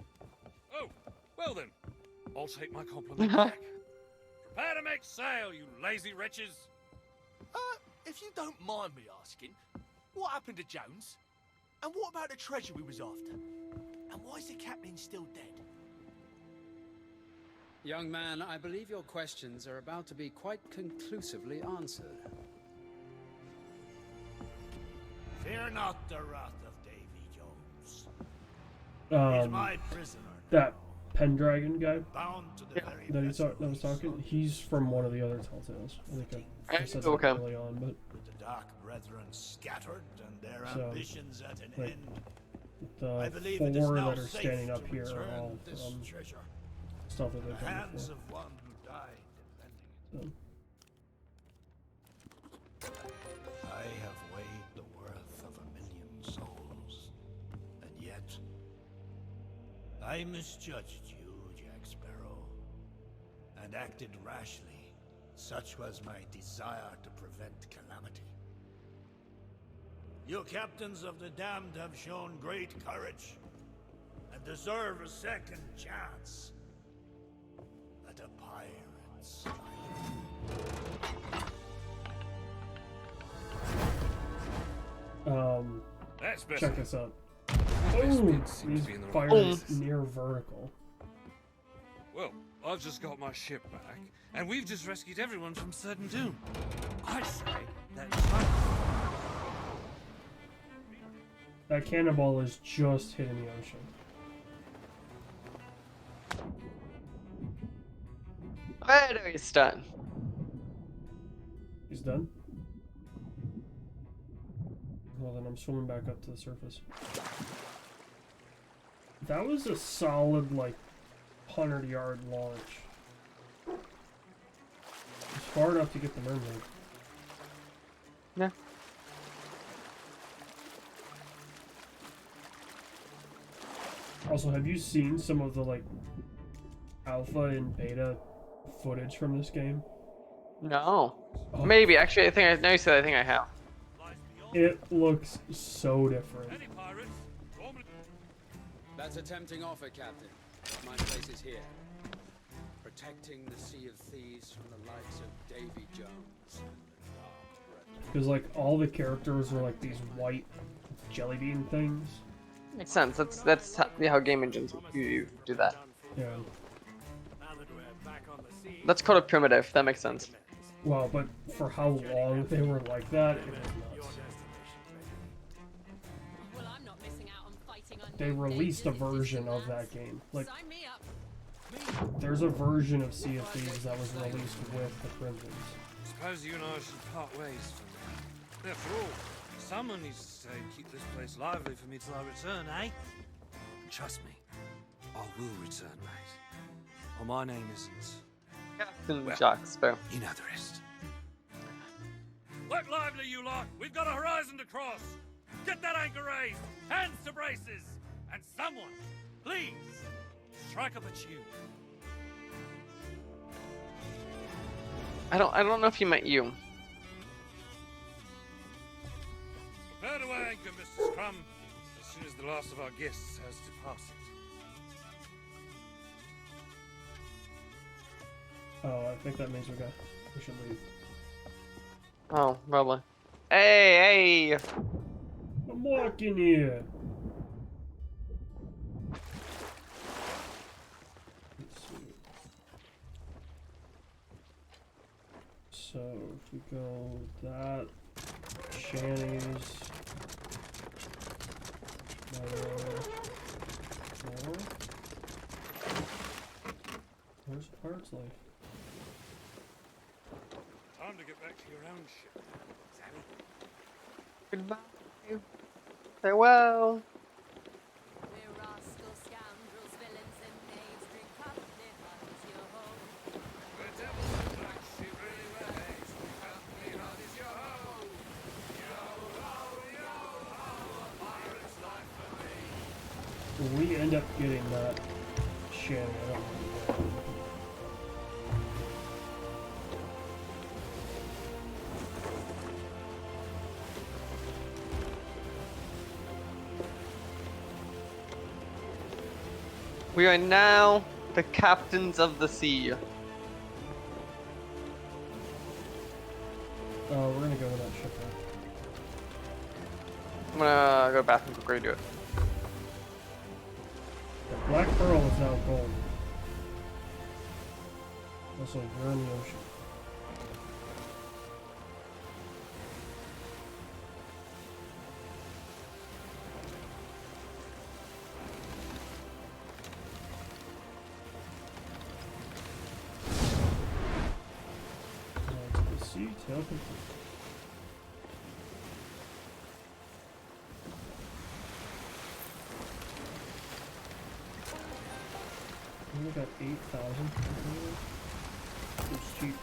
Oh, well then. I'll take my compliment back. Prepare to make sail, you lazy wretches. If you don't mind me asking, what happened to Jones? And what about the treasure we was after? And why is the captain still dead? Young man, I believe your questions are about to be quite conclusively answered. Fear not the wrath of Davy Jones. He's my prisoner now, That Pendragon guy bound to the very that vessel that was he talking, served. he's from one of the other Telltales. I think I said that Okay. early on, but With the dark brethren scattered and their So, ambitions at an like, end, I the believe it is 4 now that are safe standing to up here are return all this from treasure stuff that in they've the done hands before. of one who died defending it. I have weighed the worth of 1,000,000 souls, and yet I misjudged you, Jack Sparrow, and acted rashly. Such was my desire to prevent calamity. You captains of the damned have shown great courage and deserve a second chance at a pirate's life. That's better. Check this out. This Oh, bit seems he's to be in the right firing place. near vertical. Well, I've just got my ship back, and we've just rescued everyone from certain doom. I say that's fine. That cannonball is just hitting the ocean. Where do we start? He's done? Well, then I'm swimming back up to the surface. That was a solid, like, 100-yard launch. It's far enough to get the mermaid. Yeah. Also, have you seen some of the, like, alpha and beta footage from this game? No. Oh. Maybe. Actually, I think I know you said I think I have. It looks so different. Any pirates? Formally- That's a tempting offer, Captain. My place is here. Protecting the Sea of Thieves from the likes of Davy Jones and the Dark Brethren. Because, like, all the characters were, like, these white jelly bean things. Makes sense. That's how game engines you do that. Yeah. That's called a primitive. That makes sense. Wow, but for how long they were like that, it was nuts. Well, I'm not missing out on fighting on They released a version of that game. Like, Sign me up. there's a version of Sea of Thieves that was released with the Crimsons. Suppose you and I should part ways for now. After all, someone needs to stay and keep this place lively for me till I return, eh? trust me, I will return, mate. Or my name isn't. Captain Well. Jack Sparrow. You know the rest. Look lively, you lot! We've got a horizon to cross! Get that anchor raised! Hands to braces! And someone, please, strike up a tune. I don't know if he meant you. Prepare to anchor, Mr. Scrum, as soon as the last of our guests has departed. Oh, I think that means we should leave. Oh, probably. Hey, hey! I'm walking here. Let's see. So if we go that, Shanny's, more. Where's Pirate's Life? Time to get back to your own ship, Sammy. Goodbye. Farewell. We're rascals, scoundrels, villains, and knaves. Drink up, live up, it's your home. We're devils in black sheep, really ways. Drink up, live up, it's your home. Yo, a pirate's life for me. We end up getting that Shanny. I don't know. We are now the captains of the sea. Oh, we're gonna go with that ship now. I'm gonna go to the bathroom quickly to do it. The Black Pearl is now gold. Also, we're in the ocean. Now to the sea, tail complete. We only got 8,000. It's cheap.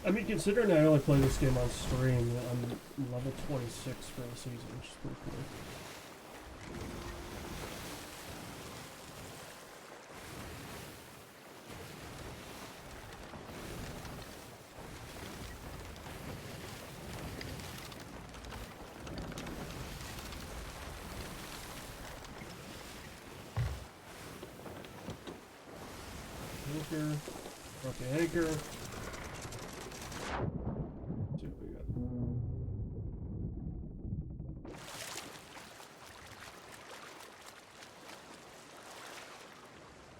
I mean, considering I only play this game on stream, I'm level 26 for the season, which is pretty cool. Anchor, drop the anchor. Let's see what we got.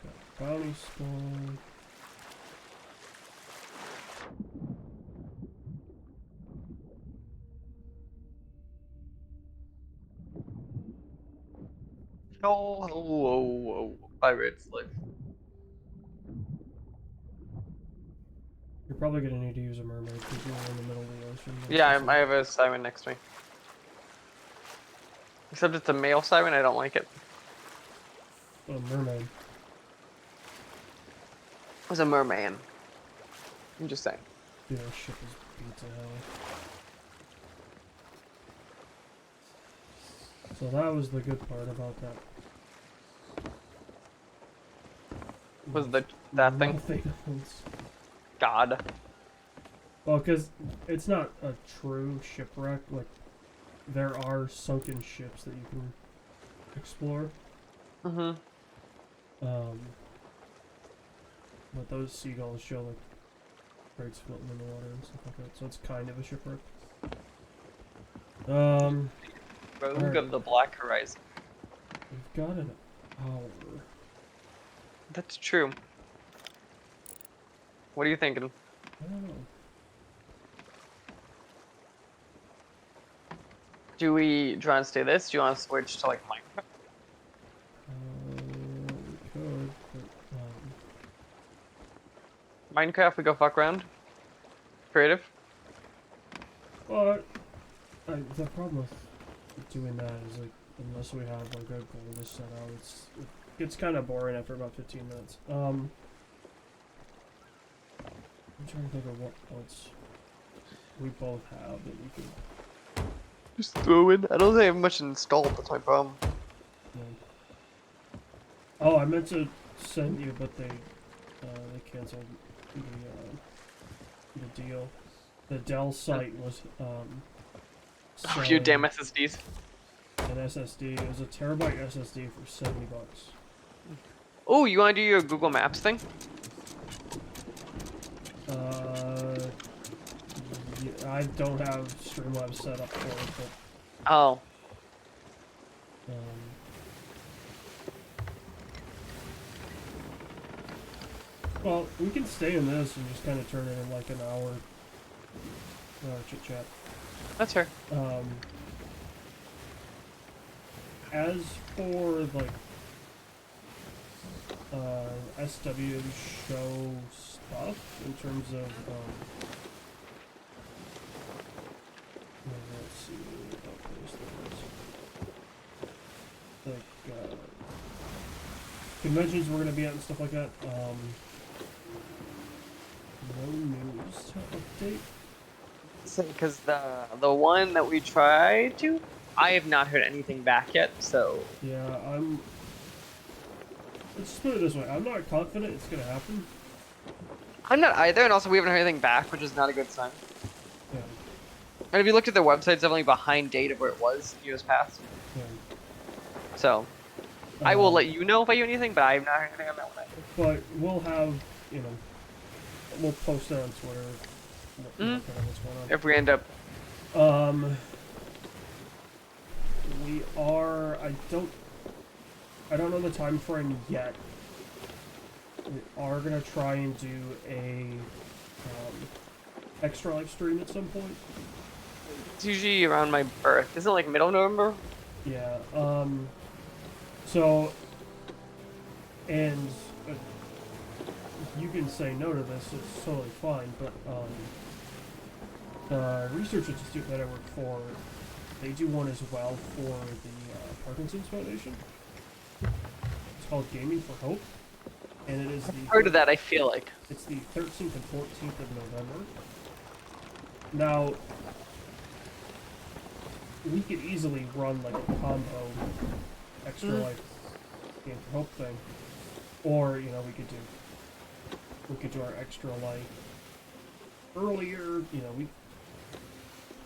Got bounty spawn. Oh, pirates life. You're probably gonna need to use a mermaid because you're in the middle of the ocean. Yeah, I have a siren next to me. Except it's a male siren, I don't like it. A mermaid. It's a merman. I'm just saying. Dude, that ship is beat to hell. So that was the good part about that. Was that thing? Nothing else. God. Well, because it's not a true shipwreck. Like, there are sunken ships that you can explore. Mm-hmm. But those seagulls show like crates floating in the water and stuff like that. So it's kind of a shipwreck. Rogue Alright. of the Black Horizon. We've got an hour. That's true. What are you thinking? I don't know. Do we want to stay this? Do you want to switch to like Minecraft? We Minecraft, we go fuck around. Creative. But the problem with doing that is like unless we have like a goal to set out, it gets kind of boring after about 15 minutes. I'm trying to think of what else we both have that we could. Just throw in. I don't think I have much installed. That's my problem. Yeah. Oh, I meant to send you, but they canceled the deal. The Dell site was Oh, you damn selling SSDs. an SSD. It was a terabyte SSD for $70. Oh, you want to do your Google Maps thing? Yeah, I don't have Streamlabs set up for it, but Oh. Well, we can stay in this and just kind of turn it in like an hour chit chat. That's fair. As for like SWW Show stuff in terms of let's see like conventions we're gonna be at and stuff like that. No news to update. Because the one that we tried to, I have not heard anything back yet. So Yeah, let's just put it this way. I'm not confident it's gonna happen. I'm not either, and also we haven't heard anything back, which is not a good sign. Yeah. And if you looked at their website, it's definitely behind date of where it was years past. Yeah. So I will let you know if I hear anything, but I have not heard anything on that one either. But we'll have, we'll post it on Twitter. What's going on. If we end up, we are. I don't know the time frame yet. We are gonna try and do a extra live stream at some point. it's usually around my birth. Isn't it like middle November? Yeah. So, and you can say no to this. It's totally fine. But the research institute that I work for, they do one as well for the Parkinson's Foundation. It's called Gaming for Hope, and it is the. I've heard of that. I feel like it's the 13th and 14th of November. Now, we could easily run like a combo extra life Game for Hope thing, or we could do our extra life earlier.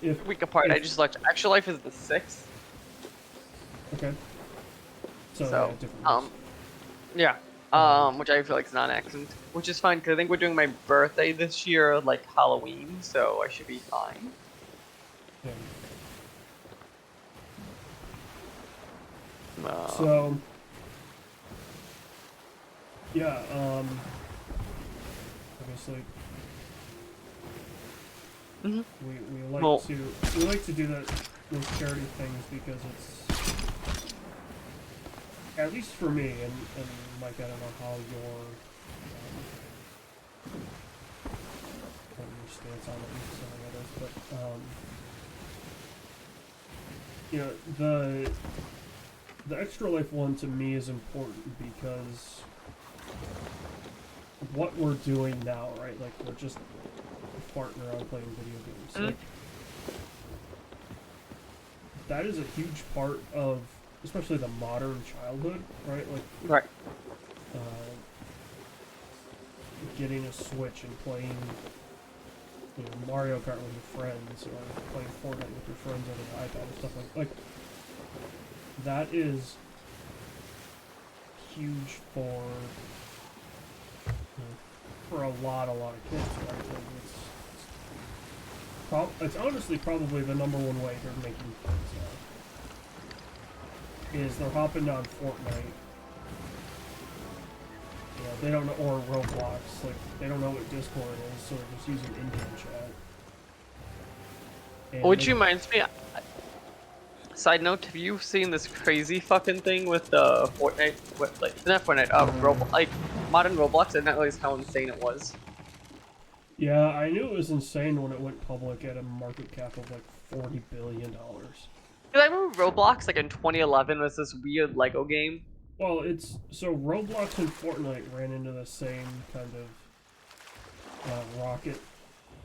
If week apart. I just looked. Extra Life is the 6th. Okay. So So, yeah, different. which I feel like is not an accident, which is fine because I think we're doing my birthday this year, like Halloween, so I should be fine. Yeah. Um, So, yeah, obviously, we like to do those charity things because it's, at least for me, and Mike, I don't know how your stance on it is, but the extra life one to me is important because what we're doing now, right? Like we're just farting around playing video games. Like, that is a huge part of, especially the modern childhood, right? Like, right. Getting a Switch and playing, Mario Kart with your friends, or playing Fortnite with your friends on an iPad and stuff like that is huge for a lot of kids, right? Like it's honestly probably the number one way they're making friends now. Is they're hopping on Fortnite. They don't know, or Roblox, like they don't know what Discord is, so they're just using in-game chat. And which reminds me, side note, have you seen this crazy fucking thing with Fortnite? Not Fortnite, Roblox, like modern Roblox. I didn't realize how insane it was. Yeah, I knew it was insane when it went public at a market cap of like $40 billion. I remember Roblox, like in 2011, was this weird Lego game. Well, it's so Roblox and Fortnite ran into the same kind of rocket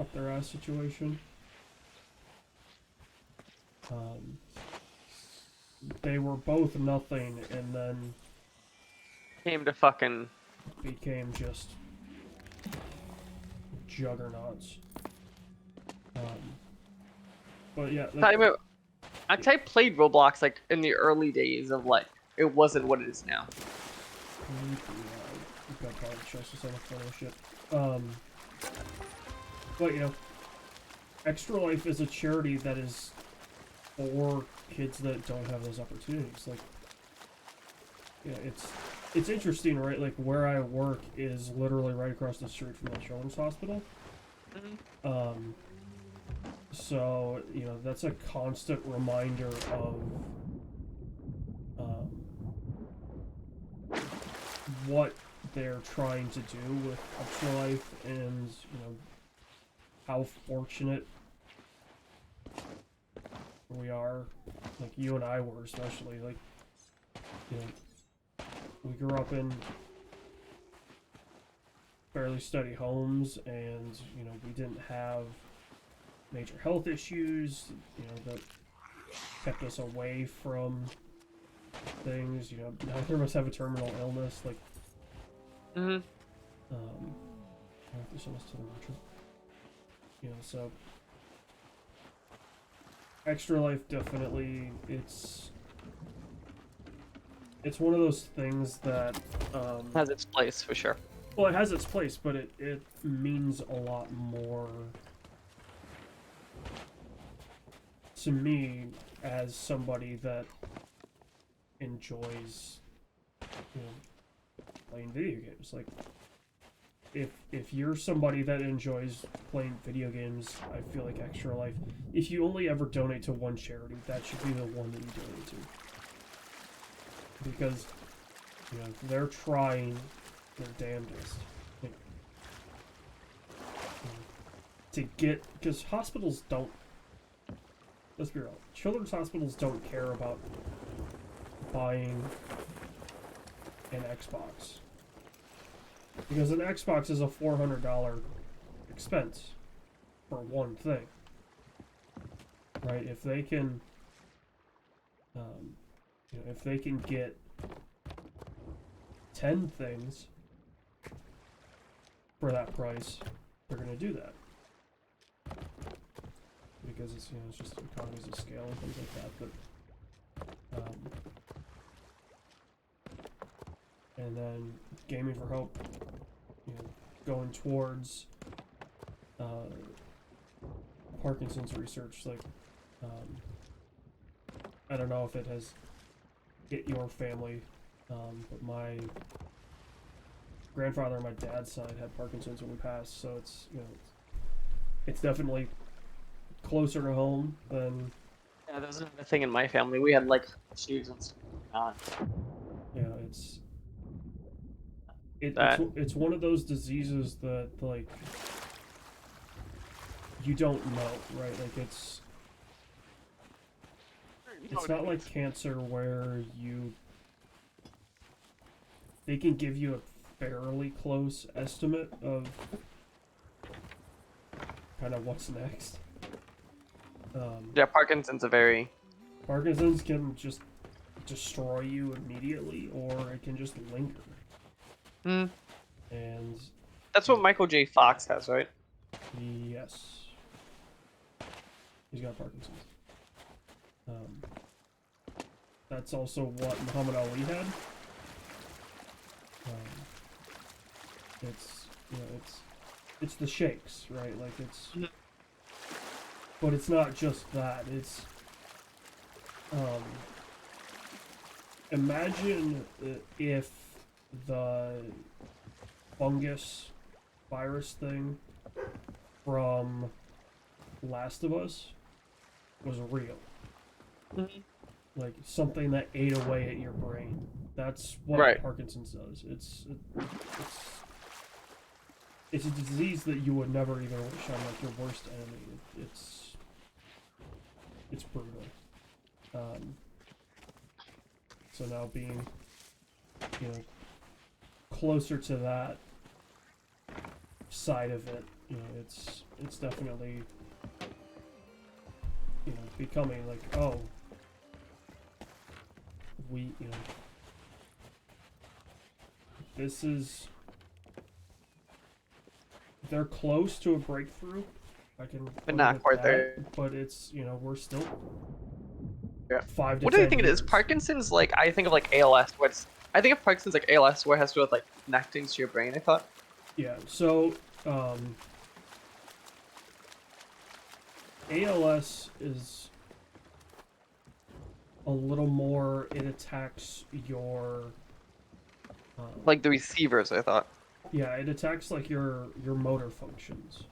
up their ass situation. They were both nothing, and then Came to fucking became just juggernauts. But yeah, I played Roblox like in the early days of like it wasn't what it is now. You've got probably justice on the photo shit. But you know, Extra Life is a charity that is for kids that don't have those opportunities. Like, yeah, it's interesting, right? Like where I work is literally right across the street from the children's hospital. So you know that's a constant reminder of what they're trying to do with Extra Life, and you know how fortunate we are, like you and I were especially. Like, you know, we grew up in fairly steady homes, and you know we didn't have major health issues, you know, that kept us away from things. You know, neither of us have a terminal illness. Like, I don't know if there's almost to the merchant. You know, so Extra Life definitely, it's one of those things that Has its place for sure. well, it has its place, but it means a lot more to me as somebody that enjoys, you know, playing video games. Like, if you're somebody that enjoys playing video games, I feel like Extra Life, if you only ever donate to one charity, that should be the one that you donate to. Because, you know, they're trying their damnedest. Like, to get, because hospitals don't, let's be real, children's hospitals don't care about buying an Xbox. Because an Xbox is a $400 expense for one thing. Right? If they can, you know, if they can get 10 things for that price, they're gonna do that. Because it's, you know, it's just economies of scale and things like that. But and then Gaming for Hope, you know, going towards Parkinson's research. Like, I don't know if it has hit your family, but my grandfather on my dad's side had Parkinson's when he passed, so it's, you know, it's definitely closer to home than. Yeah, there's another thing in my family. We had like shoes and stuff like that. Yeah, it's one of those diseases that, like, you don't know, right? Like, it's not like cancer where they can give you a fairly close estimate of kind of what's next. Yeah, Parkinson's Parkinson's can just destroy you immediately, or it can just linger. And that's what Michael J. Fox has, right? Yes. He's got Parkinson's. That's also what Muhammad Ali had. It's, you know, it's the shakes, right? Like, it's, but it's not just that. It's, imagine if the fungus virus thing from Last of Us was real. Like, something that ate away at your brain. That's what Parkinson's does. it's a disease that you would never even wish on like your worst enemy. It's brutal. So now being, you know, closer to that side of it, you know, it's definitely, you know, becoming like, oh, you know, this is, they're close to a breakthrough. I can, But not quite there. But it's, you know, we're still Yeah. 5 to What do you 10 think it is? years. Parkinson's, like, I think of like ALS, I think of Parkinson's like ALS, where it has to do with like connecting to your brain, I thought. Yeah, so, ALS is a little more, it attacks your, Like the receivers, I thought. yeah, it attacks like your motor functions.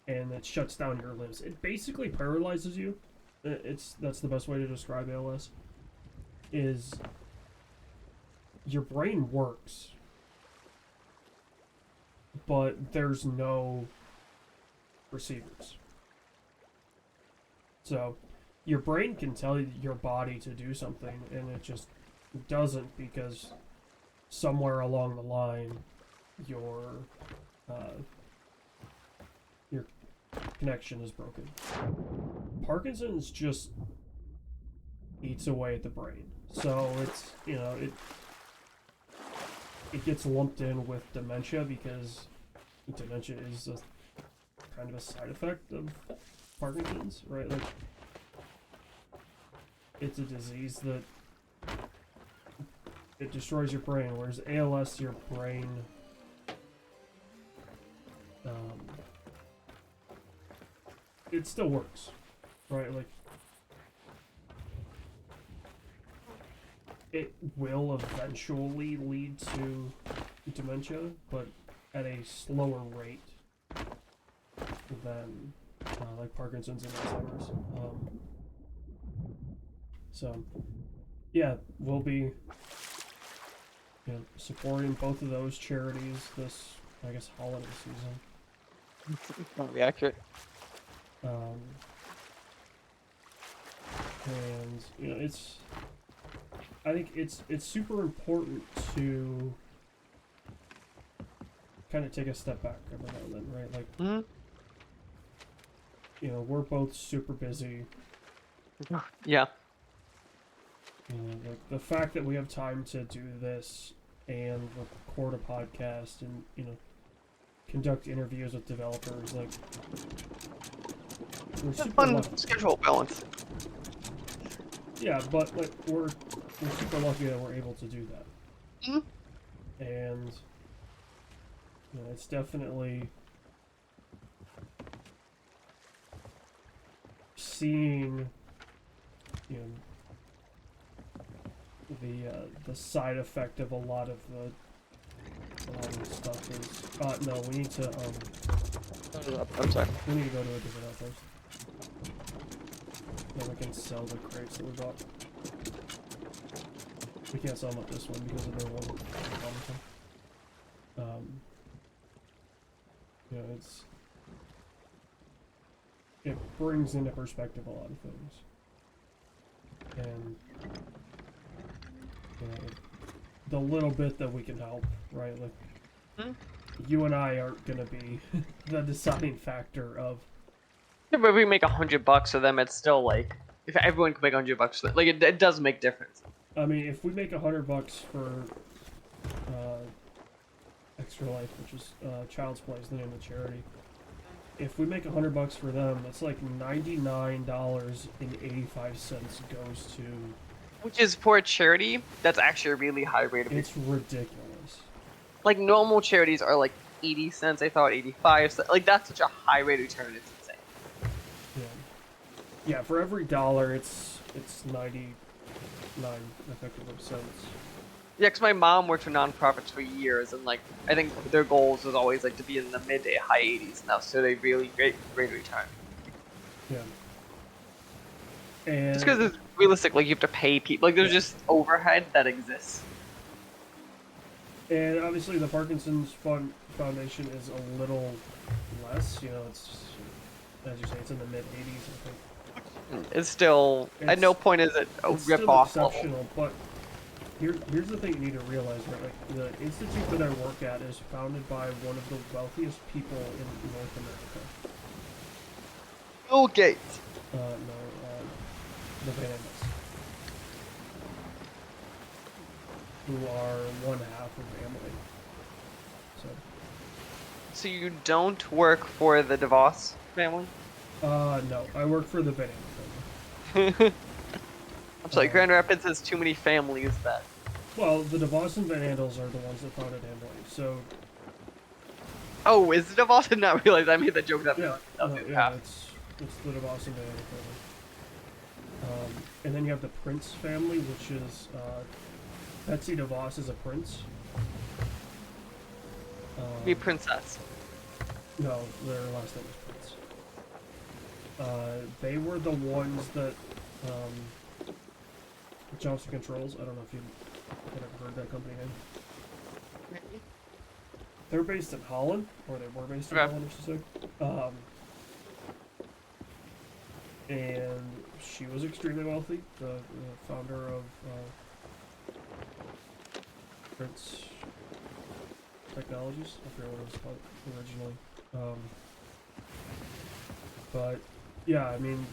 And it shuts down your limbs. It basically paralyzes you. That's the best way to describe ALS. Is your brain works, but there's no receivers. So your brain can tell your body to do something, and it just doesn't because somewhere along the line your connection is broken. Parkinson's just eats away at the brain. So it's, you know, it gets lumped in with dementia because dementia is a kind of a side effect of Parkinson's, right? Like, it's a disease that it destroys your brain, whereas ALS, your brain, it still works, right? Like, it will eventually lead to dementia, but at a slower rate than like Parkinson's and Alzheimer's. So, yeah, we'll be, you know, supporting both of those charities this, I guess, holiday season. That'd be accurate. And you know, I think it's super important to kind of take a step back every now and then, right? Like, you know, we're both super busy. Yeah. You know, like the fact that we have time to do this and record a podcast and, you know, conduct interviews with developers, like, we're super Fun lucky. schedule balance. Yeah, but like we're super lucky that we're able to do that. And you know, it's definitely seeing, you know, the side effect of a lot of the stuff is no, we need to I'm sorry. we need to go to a different outpost. Then we can sell the crates that we bought. We can't sell them at this one because of their one. You know, it brings into perspective a lot of things. And you know, the little bit that we can help, right? Like, you and I aren't gonna be the deciding factor of. Yeah, but if we make $100 for them, it's still like, if everyone can make $100 for them, like it does make difference. I mean, if we make $100 for Extra Life, which is Child's Play is the name of the charity. If we make $100 for them, that's like $99.85 goes to. Which is for a charity, that's actually a really high rate of. It's ridiculous. Like normal charities are like 80 cents. I thought 85 cents. Like that's such a high rate of return. It's insane. Yeah. Yeah. For every dollar, it's 99 effectively cents. Yeah, because my mom worked for nonprofits for years, and like I think their goals was always like to be in the mid to high 80s now, so they really great return. Yeah. And just because it's realistic, like you have to pay people, like there's just overhead that exists. And obviously the Parkinson's Foundation is a little less, you know, it's, as you say, it's in the mid 80s, I think. It's still, at no point is it a It's rip still off exceptional, but here's the thing you need to realize, right? Like, the institute that I work at is founded by one of the wealthiest people in North America. Bill Gates. No, the Van Andels, who are one half of Family. So you don't work for the DeVos family? No, I work for the Van Andel family. I'm sorry, Grand Rapids has too many families that... Well, the DeVos and Van Andels are the ones that founded Amway, so... Oh, is it DeVos? I did not realize I made that joke that Yeah, okay, yeah, it's the DeVos and Van Andel family. And then you have the Prince family, which is, Betsy DeVos is a prince. Be princess. No, their last name is Prince. They were the ones that, Johnson Controls, I don't know if you've ever heard that company name. They're based in Holland, or they were based in Holland, I should say. And she was extremely wealthy, the founder of Prince Technologies. I forget what it was called originally. But yeah, I mean,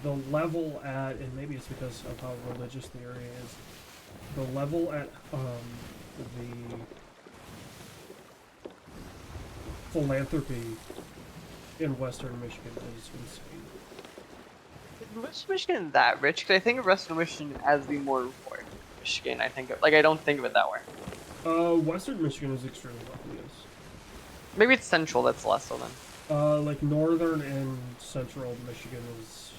the level at, and maybe it's because of how religious the area is, the level at the philanthropy in Western Michigan is insane. Is Western Michigan that rich? Because I think of Western Michigan as being more poor. Michigan, I think of, like, I don't think of it that way. Western Michigan is extremely wealthy, yes. Maybe it's central that's less so then. Like northern and central Michigan is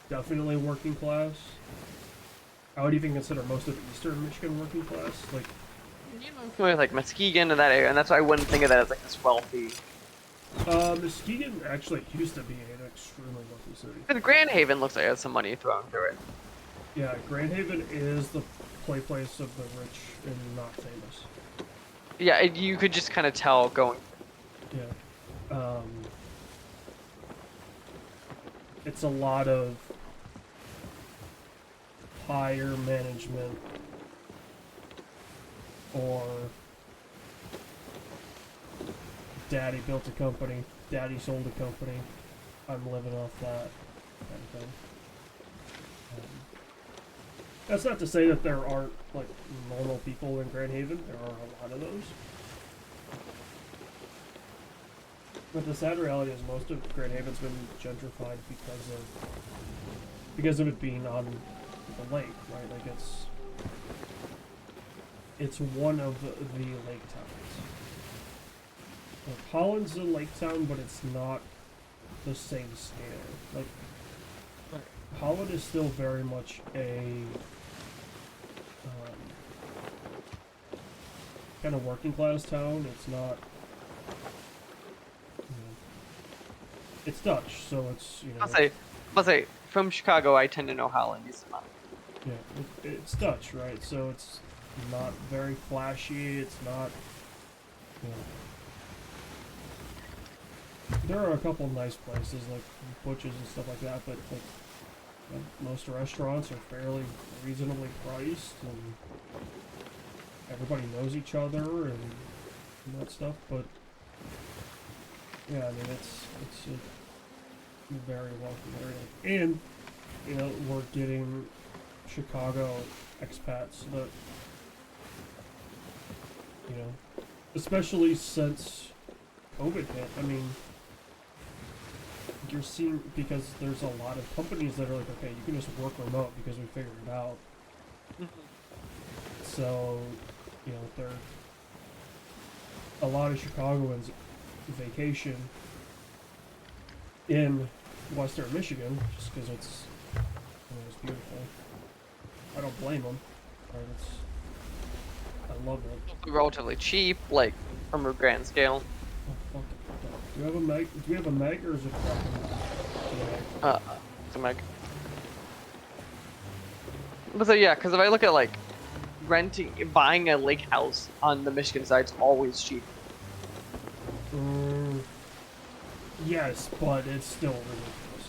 definitely working class. I would even consider most of eastern Michigan working class. Like, familiar with like Muskegon and that area, and that's why I wouldn't think of that as like this wealthy. Muskegon actually used to be an extremely wealthy city. But Grand Haven looks like it has some money thrown through it. Yeah, Grand Haven is the place of the rich and not famous. Yeah, you could just kind of tell going. Yeah. It's a lot of higher management or daddy built a company, daddy sold a company, I'm living off that kind of thing. That's not to say that there aren't like normal people in Grand Haven. There are a lot of those. But the sad reality is most of Grand Haven's been gentrified because of it being on the lake, right? Like it's one of the lake towns. Like Holland's a lake town, but it's not the same scale. Like Holland is still very much a kind of working class town. It's not. It's Dutch, so it's, you know... I'll say, from Chicago, I tend to know Holland decent amount. Yeah, it's Dutch, right? So it's not very flashy, it's not... You know, there are a couple nice places, like Butch's and stuff like that, but like, most restaurants are fairly reasonably priced, and everybody knows each other, and that stuff, but... Yeah, I mean, it's a very wealthy area. And, you know, we're getting Chicago expats that, you know, especially since COVID hit. I mean, you're seeing, because there's a lot of companies that are like, okay, you can just work remote because we figured it out. So, you know, a lot of Chicagoans vacation in Western Michigan just because it's, you know, it's beautiful. I don't blame them. I love it. Relatively cheap, like from a grand scale. Oh, fuck it. Do we have a Meg or is it a It's a Meg. But so yeah, because if I look at like buying a lake house on the Michigan side's always cheap. Yes, but it's still ridiculous.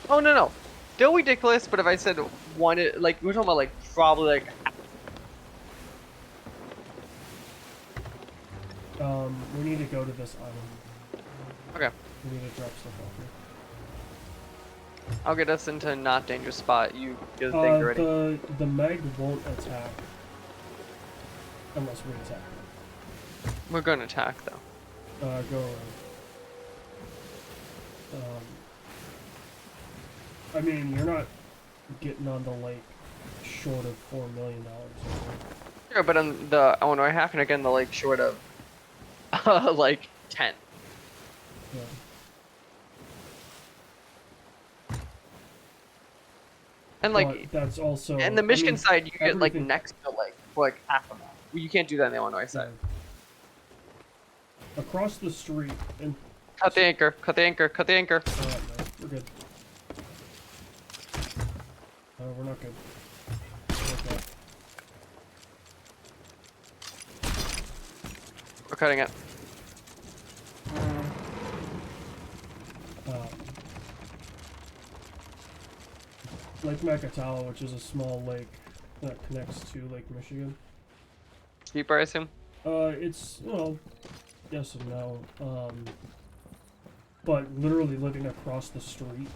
Oh no, still ridiculous. But if I said one, like we're talking about like probably like. We need to go to this island. Okay. We need to drop stuff off here. I'll get us into a not dangerous spot. You get a thing ready. The Meg won't attack unless we attack them. We're going to attack though. Go around. I mean, you're not getting on the lake short of $4 million. Sure, but on the Illinois half, you're not getting the lake short of like 10. Yeah. And like, but that's also. and the Michigan I mean, side, you get like everything- next to like for like half a mile. You can't do that on the Illinois side. Across the street and. Cut the anchor. Cut the anchor. Cut the anchor. No, we're good. We're not good. Okay. We're cutting it. Lake Macatawa, which is a small lake that connects to Lake Michigan. Deeper, I assume? It's, well, yes and no. But literally living across the street,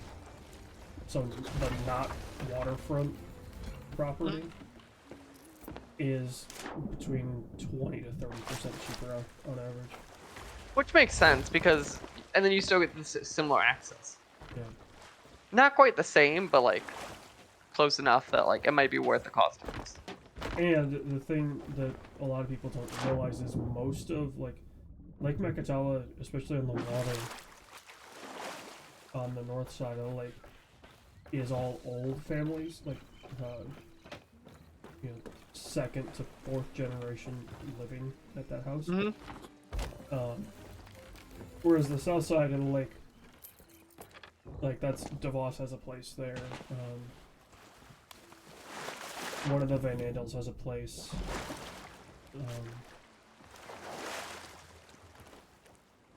so the not waterfront property, is between 20 to 30% cheaper on average. Which makes sense because, and then you still get this similar access. Yeah. Not quite the same, but like close enough that like it might be worth the cost. And the thing that a lot of people don't realize is most of like Lake Macatawa, especially on the water on the north side of the lake, is all old families, like you know, second to fourth generation living at that house. Whereas the south side of the lake, like that's DeVos has a place there. One of the Van Andels has a place.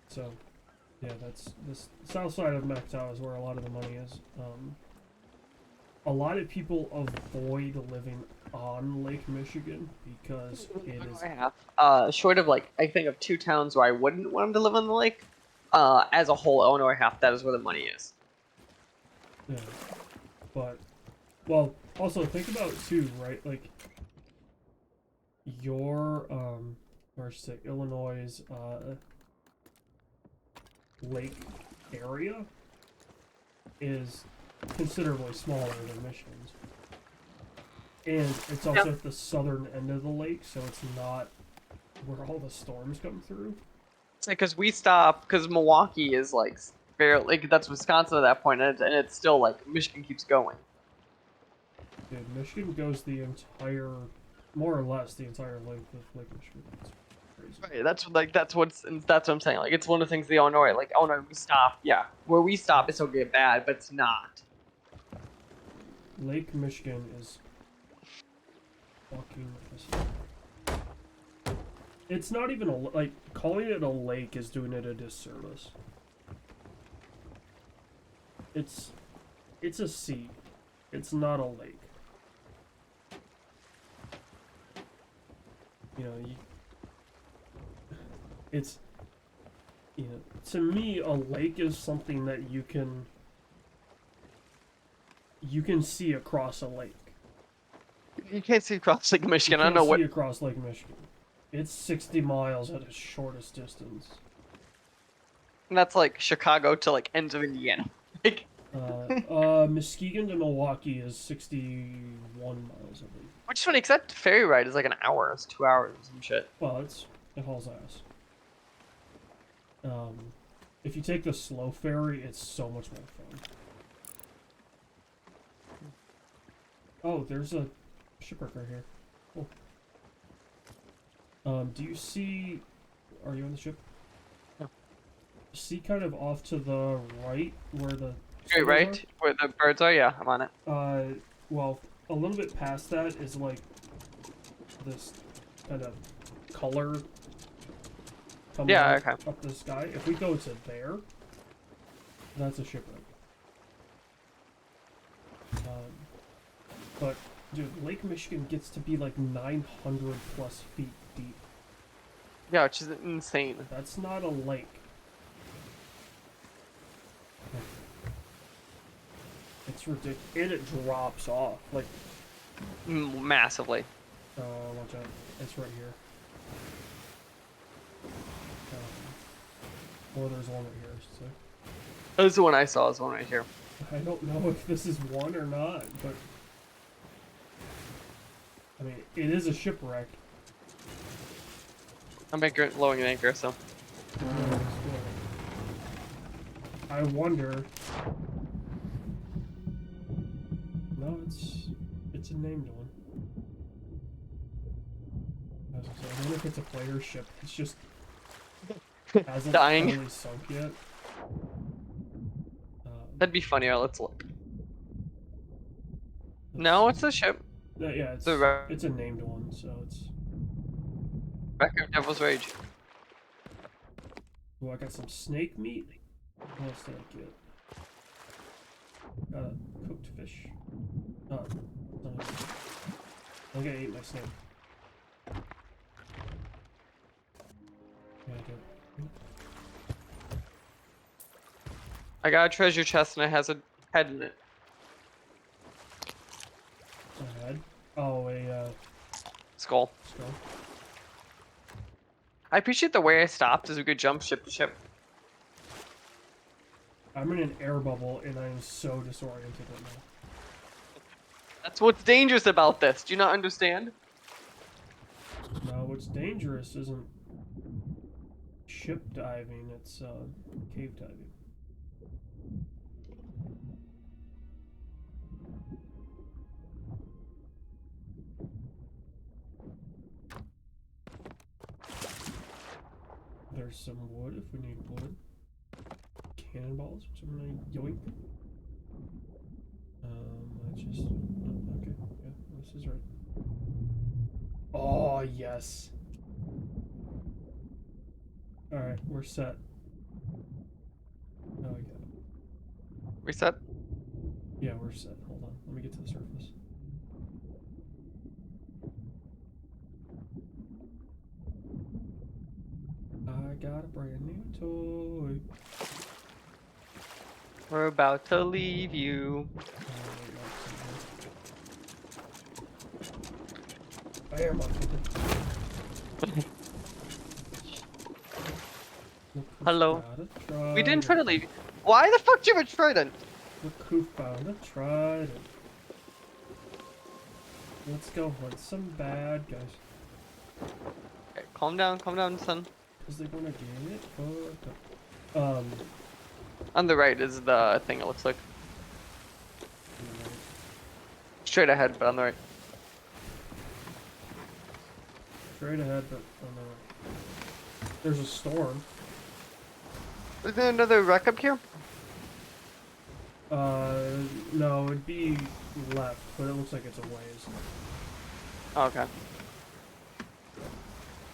So, yeah, that's this south side of Macatawa is where a lot of the money is. A lot of people avoid living on Lake Michigan because it is. I have. Short of like I think of 2 towns where I wouldn't want them to live on the lake. As a whole, Illinois half, that is where the money is. Yeah, but well, also think about too, right? Like your or I should say Illinois' lake area is considerably smaller than Michigan's, and it's also at the southern end of the lake, so it's not where all the storms come through. It's like because Milwaukee is like fairly like that's Wisconsin at that point, and it's still like Michigan keeps going. Dude, Michigan goes the entire, more or less the entire length of Lake Michigan. It's crazy. Right, that's what I'm saying. Like it's one of the things the Illinois, like Illinois, we stop. Yeah, where we stop, it's okay bad, but it's not. Lake Michigan is fucking massive. It's not even a, like, calling it a lake is doing it a disservice. It's a sea. It's not a lake. You know, it's, you know, to me, a lake is something that you can see across a lake. You can't see across Lake Michigan. I You don't know can't what. see across Lake Michigan. It's 60 miles at its shortest distance. And that's like Chicago to like ends of Indiana. Like, Muskegon to Milwaukee is 61 miles, I think. which is funny, because that ferry ride is like an hour. It's 2 hours or some shit. Well, it hauls ass. If you take the slow ferry, it's so much more fun. Oh, there's a shipwreck right here. Cool. Do you see... Are you on the ship? No. See kind of off to the right where the... Straight right? Where the birds are? Yeah, I'm on it. Well, a little bit past that is like this kind of color coming out up the sky. If we go to there, that's a shipwreck. But dude, Lake Michigan gets to be like 900 plus feet deep. Yeah, which is insane. That's not a lake. It's ridiculous. And it drops off like massively. Watch out! It's right here. Or there's one right here. So. This is the one I saw. Is the one right here. I don't know if this is one or not, but I mean, it is a shipwreck. I'm lowering an anchor, so. I wonder. No, it's a named one. I wonder if it's a player ship. It's just hasn't dying. fully sunk yet. That'd be funny. Let's look. No, it's a ship. Yeah, it's a named one, so it's. Wreck of Devil's Rage. Oh, I got some snake meat. What else did I get? Got a cooked fish. Oh, I'm gonna eat my snake. Yeah, I do. I got a treasure chest and it has a head in it. A head? Oh, a skull. Skull. I appreciate the way I stopped as we could jump ship to ship. I'm in an air bubble and I am so disoriented right now. That's what's dangerous about this. Do you not understand? No, what's dangerous isn't ship diving, it's cave diving. There's some wood if we need wood. Cannonballs, which I'm gonna yoink. I just. Oh, okay, yeah, this is right. Oh, yes. Alright, we're set. Oh, we got it. We set? Yeah, we're set. Hold on, let me get to the surface. I got a brand new toy. We're about to leave you. Bam, Hello. We didn't try to leave you. Why the fuck do you have a trident? Look who found a trident. Let's go hunt some bad guys. Okay, calm down, son. Because they're gonna get fucked up. On the right is the thing it looks like. Straight ahead, but on the right. Straight ahead, but on the right. There's a storm. Is there another wreck up here? No, it'd be left, but it looks like it's a ways. Oh, okay.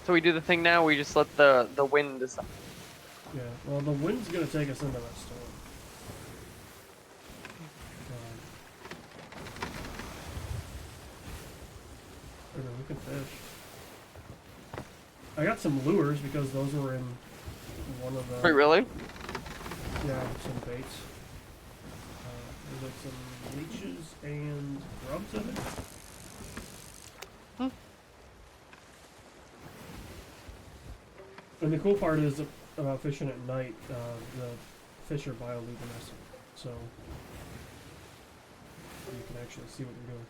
So we do the thing now, we just let the wind decide. Yeah, well, the wind's gonna take us into that storm. Okay, we can fish. I got some lures because those were in one of the... Wait, really? Yeah, some baits. There's like some leeches and grubs in it. Huh. And the cool part is about fishing at night, the fish are bioluminescent, so you can actually see what you're doing.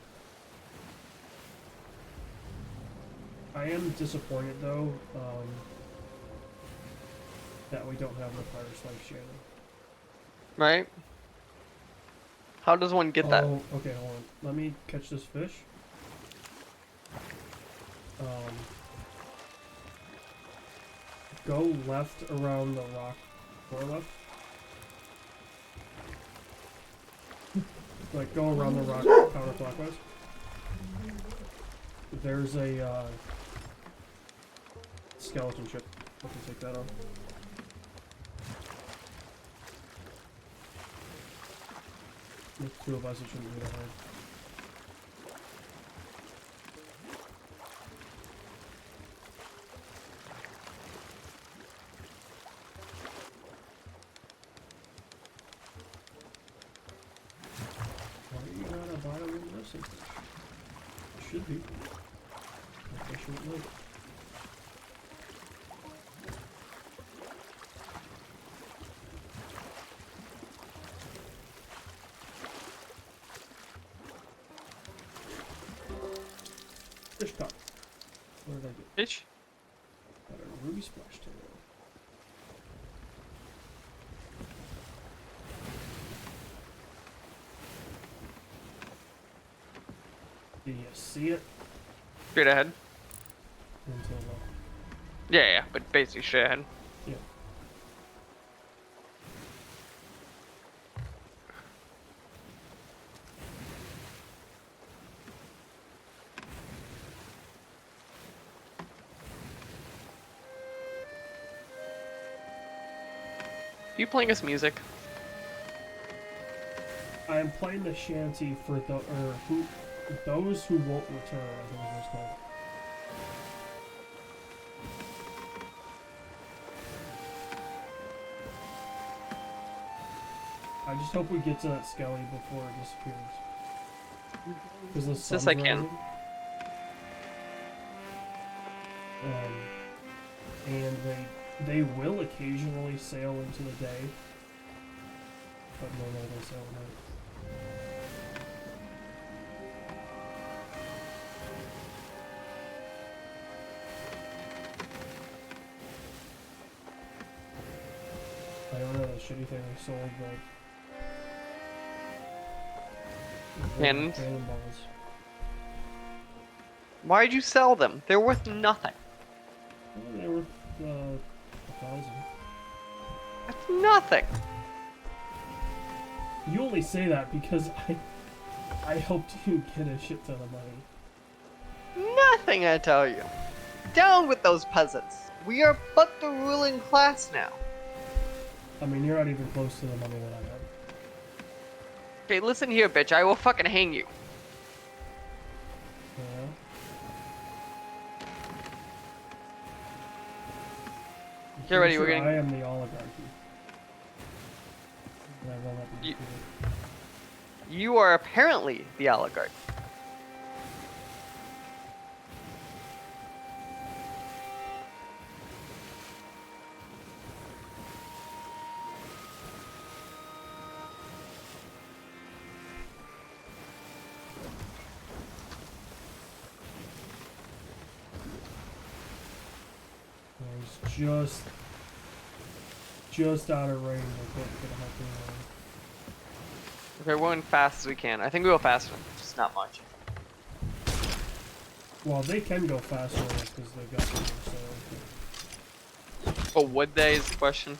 I am disappointed though, that we don't have the Pirate's Life channel. Right? How does one get that? Oh, okay, hold on. Let me catch this fish. Go left around the rock. Or left? Like, go around the rock counterclockwise. There's a skeleton ship. I can take that on. With 2 of us, it shouldn't be that hard. Why are you not a bioluminescent fish? It should be. I shouldn't look. Fish top. What did I get? Fish? Got a ruby splash tail. Do you see it? Straight ahead. Until Yeah, but basically straight ahead. yeah. Are you playing us music? I am playing the shanty for those who won't return. I think is what it's called. I just hope we get to that skelly before it disappears. Because the sun's Yes, I can. rising. And they will occasionally sail into the day, but normally they sail at night. I don't know, the shitty thing they sold the Cannons? cannonballs. Why'd you sell them? They're worth nothing. Well, they were 1,000. That's nothing. You only say that because I helped you get a shit ton of money. Nothing, I tell you. Down with those peasants. We are but the ruling class now. I mean, you're not even close to the money that I have. Okay, listen here, bitch. I will fucking hang you. Yeah. Get ready, Pretty we're sure getting- I am the oligarchy. And I will not be You- defeated. You are apparently the oligarch. I was just out of range. I can't get a help anymore. Okay, we're going fast as we can. I think we go faster, just not much. Well, they can go faster because they've got people, so But would they is the question?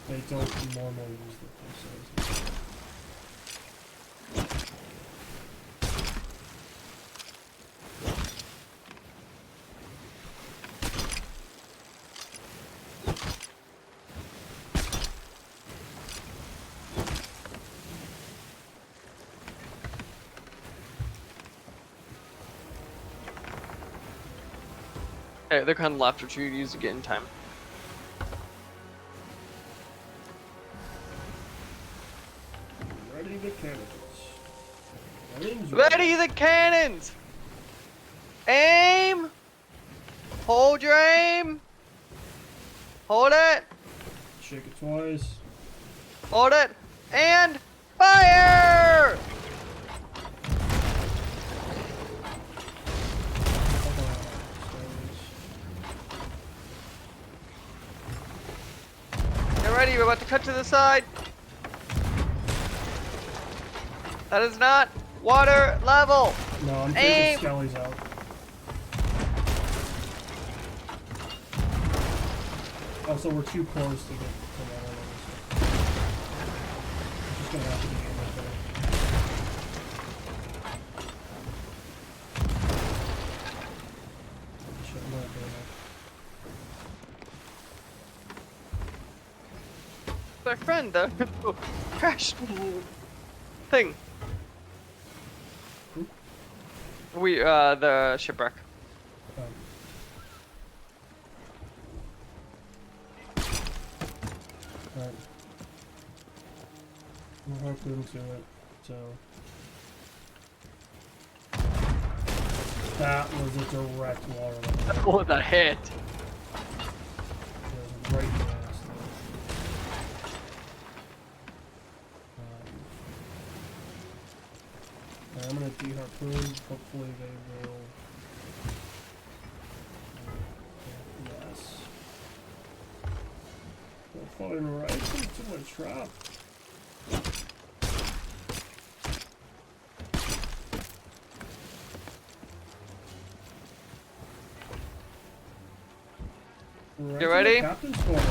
they don't normally use the full size. Hey, they're kind of left, which you use to get in time. Ready the cannons. Cannons Ready the cannons! Aim! Hold your aim! Hold it! Shake it twice. Hold it! And fire! Get ready, we're about to cut to the side. That is not water level. No, I'm Aim. taking skellies out. Also, we're too close to get to that level. So. I'm just gonna have to be right there. My friend, the crash thing. The shipwreck. Alright. We'll harpoon to it, so... That was a direct water level. That was a hit. It was right in the ass, though. I'm gonna de-harpoon, hopefully they will... Yes. They'll find right into my trap. Right You ready? Captain's quarters.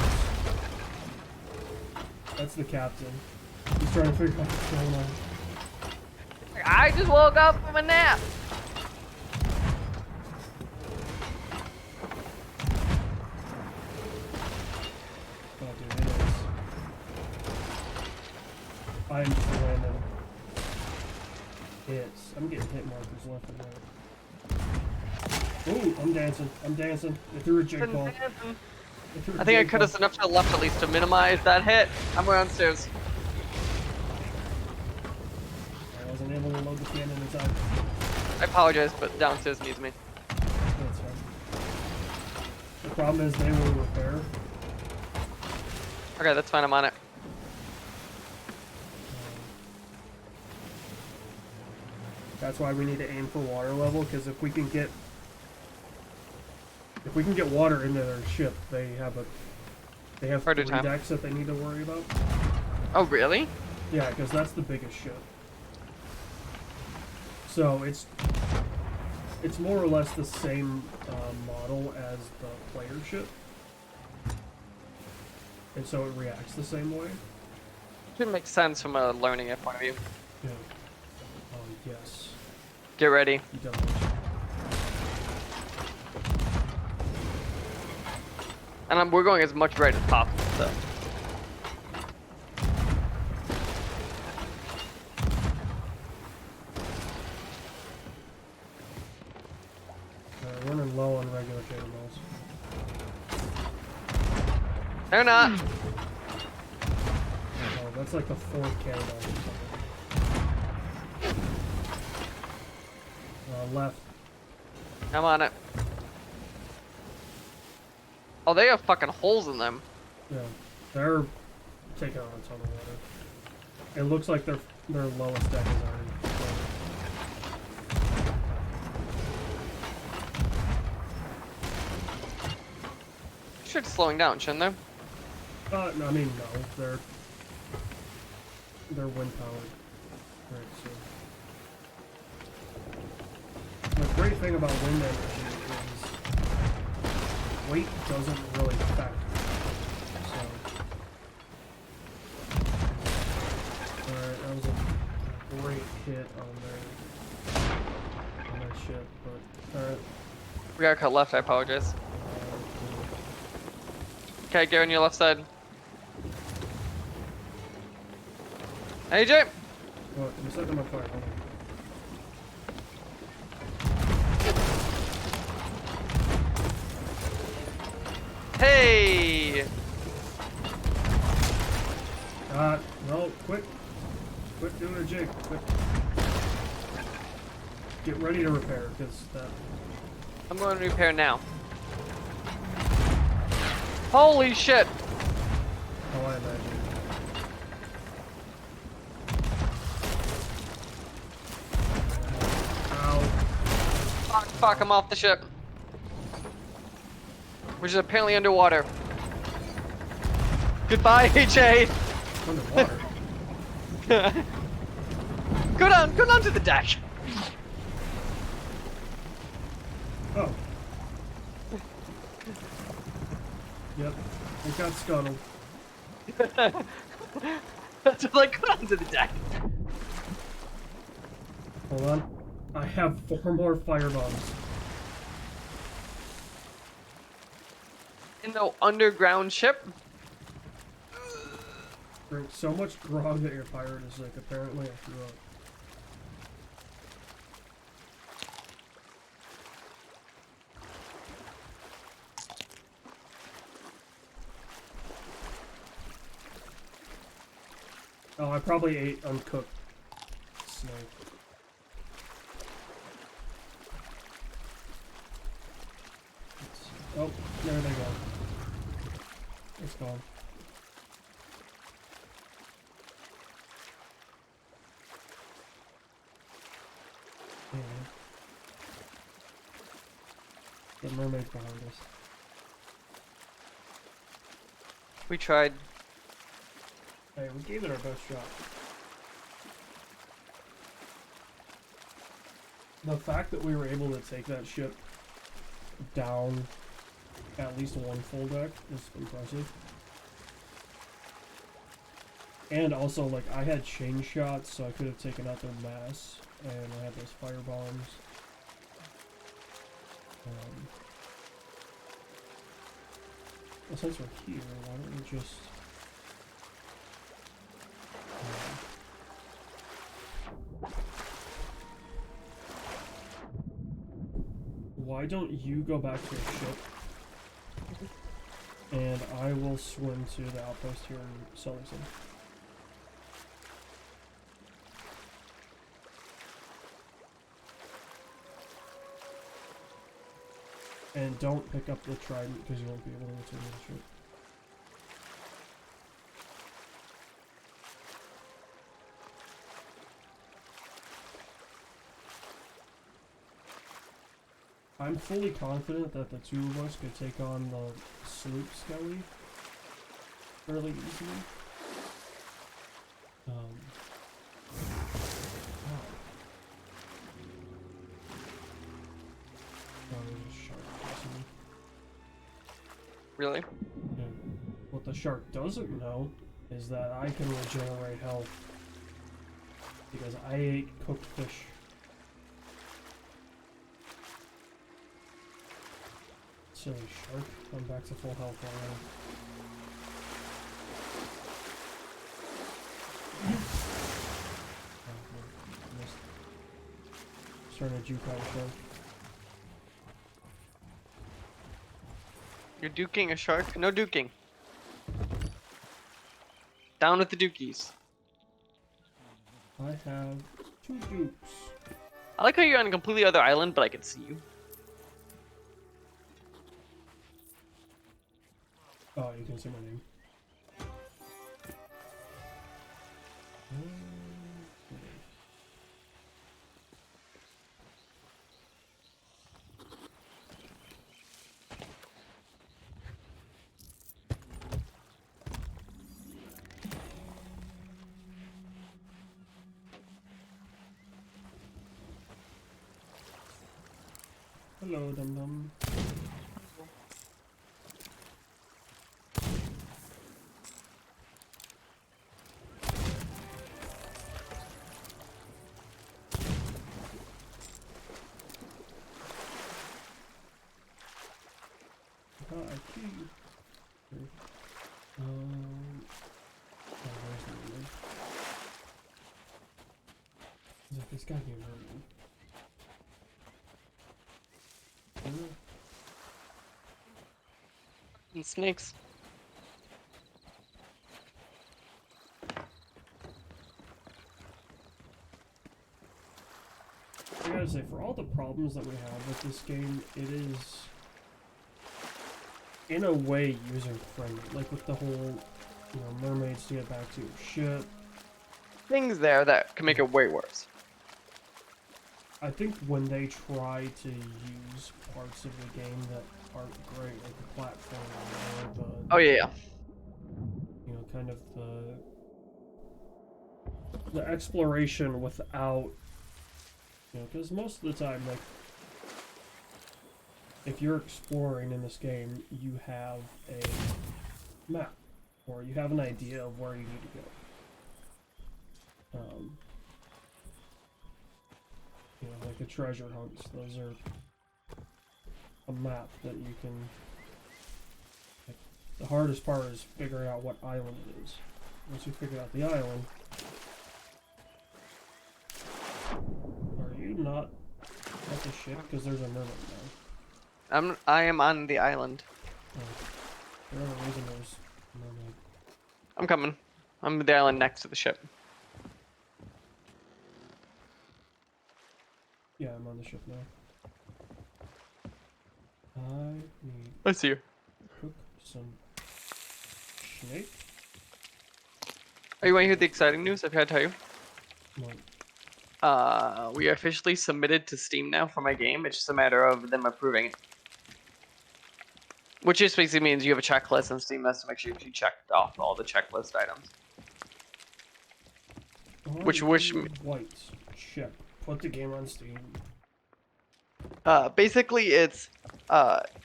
That's the captain. He's trying to figure out what's going on. I just woke up from a nap. Oh, dude, it is. I'm just random hits. I'm getting hit markers left and right. Ooh, I'm dancing. I'm dancing. They threw a jig ball. I think I could have enough to the left at least to minimize that hit. I'm going downstairs. I wasn't able to load the cannon in time. I apologize, but downstairs needs me. That's fine. The problem is they will repair. Okay, that's fine. I'm on it. That's why we need to aim for water level, because if we can get water into their ship, they have Harder 3 time. decks that they need to worry about. Oh, really? Yeah, because that's the biggest ship. So it's more or less the same model as the player ship, and so it reacts the same way. Should make sense from a learning point of view. Yeah. Yes. Get ready. You definitely should. And we're going as much right as possible, so. Running low on regular cannonballs. They're not. Oh, that's like the 4th cannonball or something. Left. I'm on it. Oh, they have fucking holes in them. Yeah, they're taking on a ton of water. It looks like their lowest deck is already flooded. Should slowing down, shouldn't they? No, I mean no, they're wind powered. Right, so the great thing about wind energy is weight doesn't really affect. So, alright, that was a great hit on their ship, but alright. We got cut left, I apologize. Okay, get on your left side. AJ! Oh, you set them on fire. Hold on. Hey! No, quit doing a jig. Quit. Get ready to repair, because that... I'm going to repair now. Holy shit! Oh, I imagine. Ow. Fuck, I'm off the ship. Which is apparently underwater. Goodbye, AJ! Underwater? Go down to the deck! Oh. Yep, it got scuttled. Just like, go down to the deck. Hold on. I have 4 more firebombs. In the underground ship? Drink so much grog that your pirate is like, apparently I threw up. Oh, I probably ate uncooked snake. Oh, there they go. It's gone. The mermaid's behind us. We tried. Hey, we gave it our best shot. The fact that we were able to take that ship down at least one full deck is impressive. And also, like, I had chain shots, so I could have taken out their mass, and I had those fire bombs. Well, since we're here, why don't we just... why don't you go back to your ship? And I will swim to the outpost here in Sullyson. And don't pick up the trident because you won't be able to return to the ship. I'm fully confident that the two of us could take on the sloop skelly fairly easily. Wow. Oh, there's a shark chasing me. Really? Yeah. What the shark doesn't know is that I can regenerate health because I ate cooked fish. Silly shark. I'm back to full health already. Oh, missed. Starting to juke out a shark. You're duking a shark? No duking. Down with the dookies. I have 2 dukes. I like how you're on a completely other island, but I can see you. Oh, you can see my name. Hello, Dum Dum. Oh, where's the mermaid? There's gotta be a mermaid. And snakes. I gotta say, for all the problems that we have with this game, it is, in a way, user-friendly. Like with the whole, mermaids to get back to your ship. Things there that can make it way worse. I think when they try to use parts of the game that aren't great, like the platform or the... Oh yeah. Kind of the exploration without... because most of the time, like, if you're exploring in this game, you have a map, or you have an idea of where you need to go. Like the treasure hunts, those are a map that you can... Like, the hardest part is figuring out what island it is. once you figure out the island. Are you not at the ship? Because there's a mermaid now. I am on the island. Oh, for whatever reason there's a mermaid. I'm coming. I'm at the island next to the ship. Yeah, I'm on the ship now. I need I see you. to cook some snake. Are you want to hear the exciting news? I've got to tell you. What? We are officially submitted to Steam now for my game. It's just a matter of them approving it. Which just basically means you have a checklist and Steam has to make sure you checked off all the checklist items. Which White ship. Put the game on Steam. Basically it's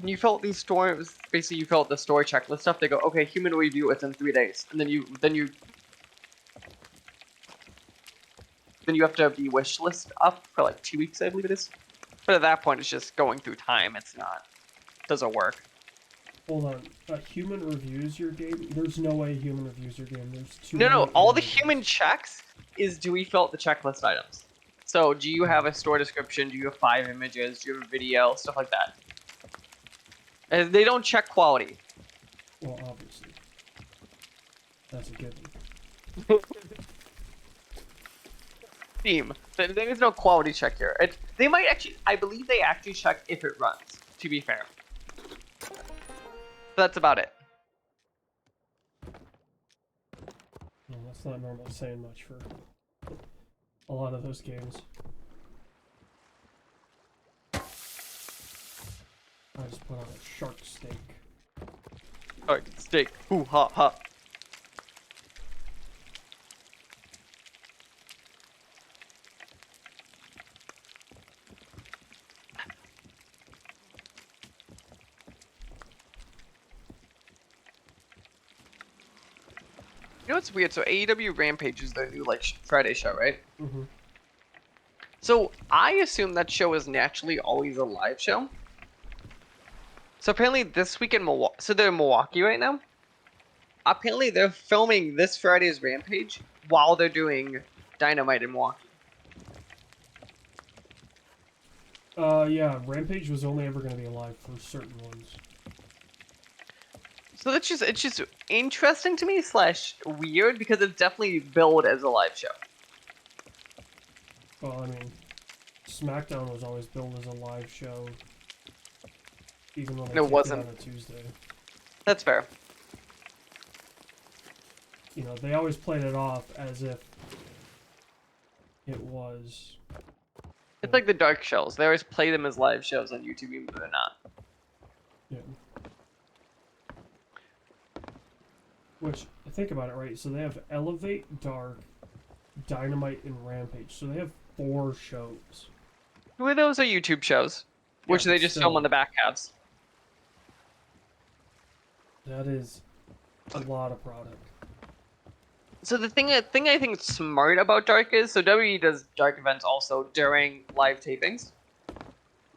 you fill out these stores. Basically you fill out the store checklist stuff. They go, okay, human review within 3 days, and then you have to be wish list up for like 2 weeks, I believe it is. But at that point, it's just going through time. It's not doesn't work. Hold on. Human reviews your game? There's no way human reviews your game. There's too No. many All the images. human checks is do we fill out the checklist items. So do you have a store description? Do you have 5 images? Do you have a video? Stuff like that. And they don't check quality. Well, obviously. That's a given. Steam. There is no quality check here. They might actually. I believe they actually check if it runs. To be fair. That's about it. Well, that's not normally saying much for a lot of those games. I just put on a shark steak. Alright, steak. Ooh, ha ha. You know what's weird? So AEW Rampage is their new like Friday show, right? Mm-hmm. So I assume that show is naturally always a live show. So apparently this week in Milwaukee, so they're in Milwaukee right now. Apparently they're filming this Friday's Rampage while they're doing Dynamite in Milwaukee. Yeah, Rampage was only ever going to be alive for certain ones. So it's just interesting to me / weird because it's definitely billed as a live show. Well, I mean, SmackDown was always billed as a live show, even when they It taped wasn't. it on a Tuesday. That's fair. You know, they always played it off as if it was. It's like the dark shows. They always play them as live shows on YouTube, even though they're not. Yeah. Which, think about it, right? So they have Elevate, Dark, Dynamite, and Rampage. So they have 4 shows. 2 of those are YouTube shows, which Yeah, they but just still. film on the back halves. That is a lot of product. So the thing I think is smart about Dark is, so WWE does Dark events also during live tapings.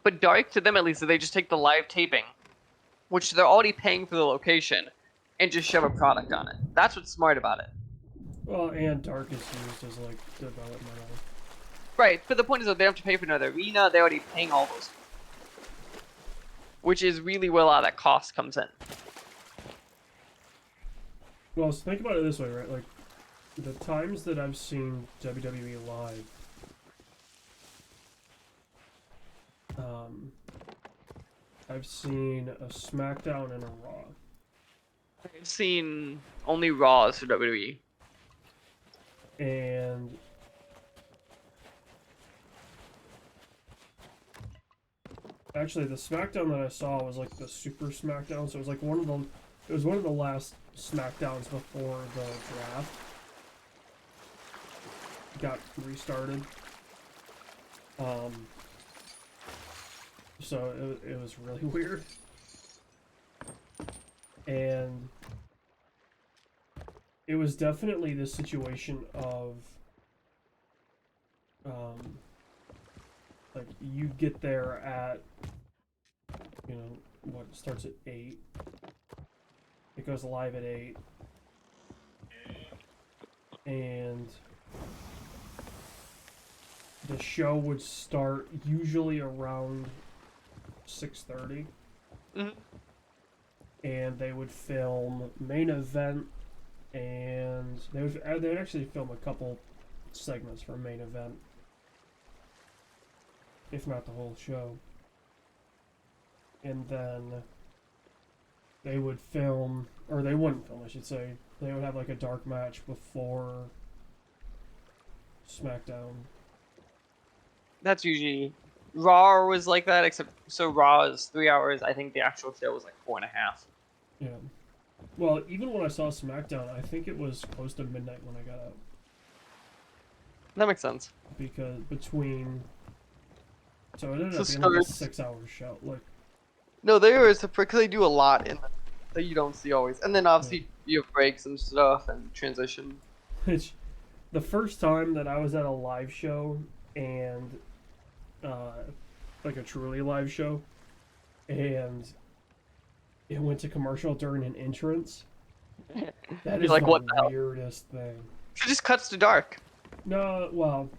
But Dark, to them at least, they just take the live taping, which they're already paying for the location, and just shove a product on it. That's what's smart about it. Well, and Dark is used as, like, developmental. Right, but the point is that they don't have to pay for another arena, they're already paying all those. Which is really where a lot of that cost comes in. Well, so think about it this way, right? Like, the times that I've seen WWE live, I've seen a SmackDown and a Raw. I've seen only Raws for WWE. And actually, the SmackDown that I saw was like the Super SmackDown, so it was like one of the last SmackDowns before the draft got restarted. So it was really weird. And it was definitely this situation of like you get there at, you know, what starts at 8. It goes live at 8. and the show would start usually around 6:30. Mhm. And they would film main event, and they'd actually film a couple segments for main event, if not the whole show. And then they would film, or they wouldn't film, I should say. They would have like a dark match before SmackDown. That's usually Raw was like that, except so Raw is 3 hours. I think the actual show was like 4.5. Yeah. Well, even when I saw SmackDown, I think it was close to midnight when I got out. That makes sense. Because between, so it ended So up being like a starts- 6-hour show. Like, No, there is because they do a lot in that you don't see always, and then obviously you have breaks and stuff and transition. it's the first time that I was at a live show and like a truly live show, and it went to commercial during an entrance. That You're is like, the what the hell? weirdest thing. It just cuts to dark. No, well,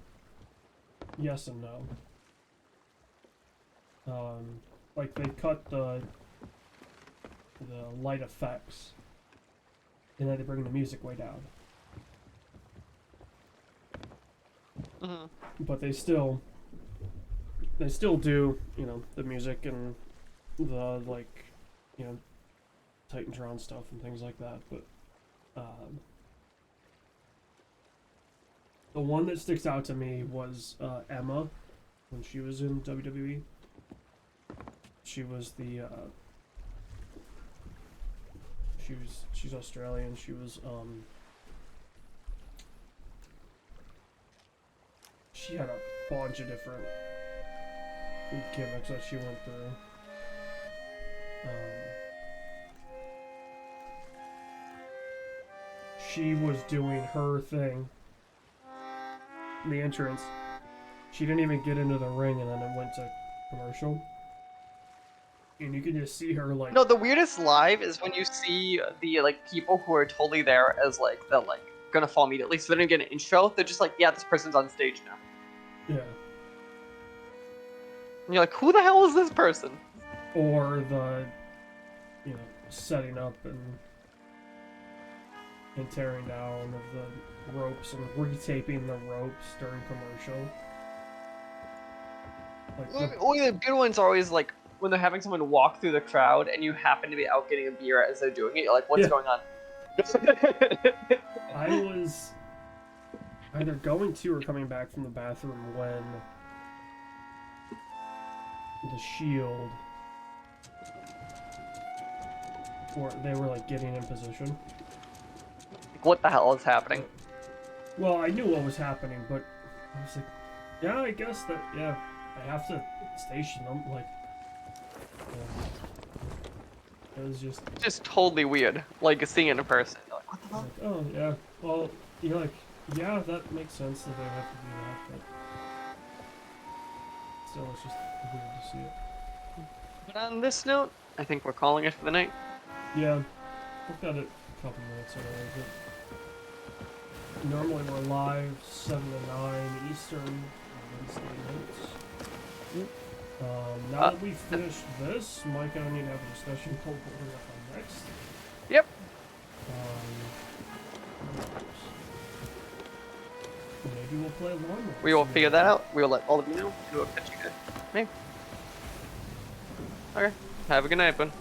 yes and no. Like they cut the light effects, and then they bring the music way down. Mhm. But they still do, you know, the music and the, like, you know, Titantron stuff and things like that. But the one that sticks out to me was Emma when she was in WWE. She was the she's Australian. She was she had a bunch of different gimmicks that she went through. She was doing her thing. The entrance. She didn't even get into the ring, and then it went to commercial. And you can just see her like. No, the weirdest live is when you see the like people who are totally there as like the like gonna fall immediately, so they don't get an intro. They're just like, yeah, this person's on stage now. Yeah. And you're like, who the hell is this person? Or the, you know, setting up and tearing down of the ropes and retaping the ropes during commercial. Like The good ones are always like when they're having someone walk through the crowd and you happen to be out getting a beer as they're doing it. You're like, what's Yeah. going on? I was either going to or coming back from the bathroom when the Shield, or they were like getting in position. What the hell is happening? Well, I knew what was happening, but I was like, yeah, I guess that, yeah, I have to station them, like, yeah. It was just totally weird, like seeing it in person. You're like, what the hell? like, oh, yeah, well, you're like, yeah, that makes sense that they have to do that, but still, it's just weird to see it. But on this note, I think we're calling it for the night. Yeah, we've got it a couple minutes already, but normally we're live 7 to 9 Eastern on Wednesday nights. Now that we've finished this, Mike and I need to have a discussion about what we're on next. Yep. Maybe we'll play Lawnmower. We will figure that out. We will let all of you know. We will catch you guys. Maybe. Okay. Have a good night, bud.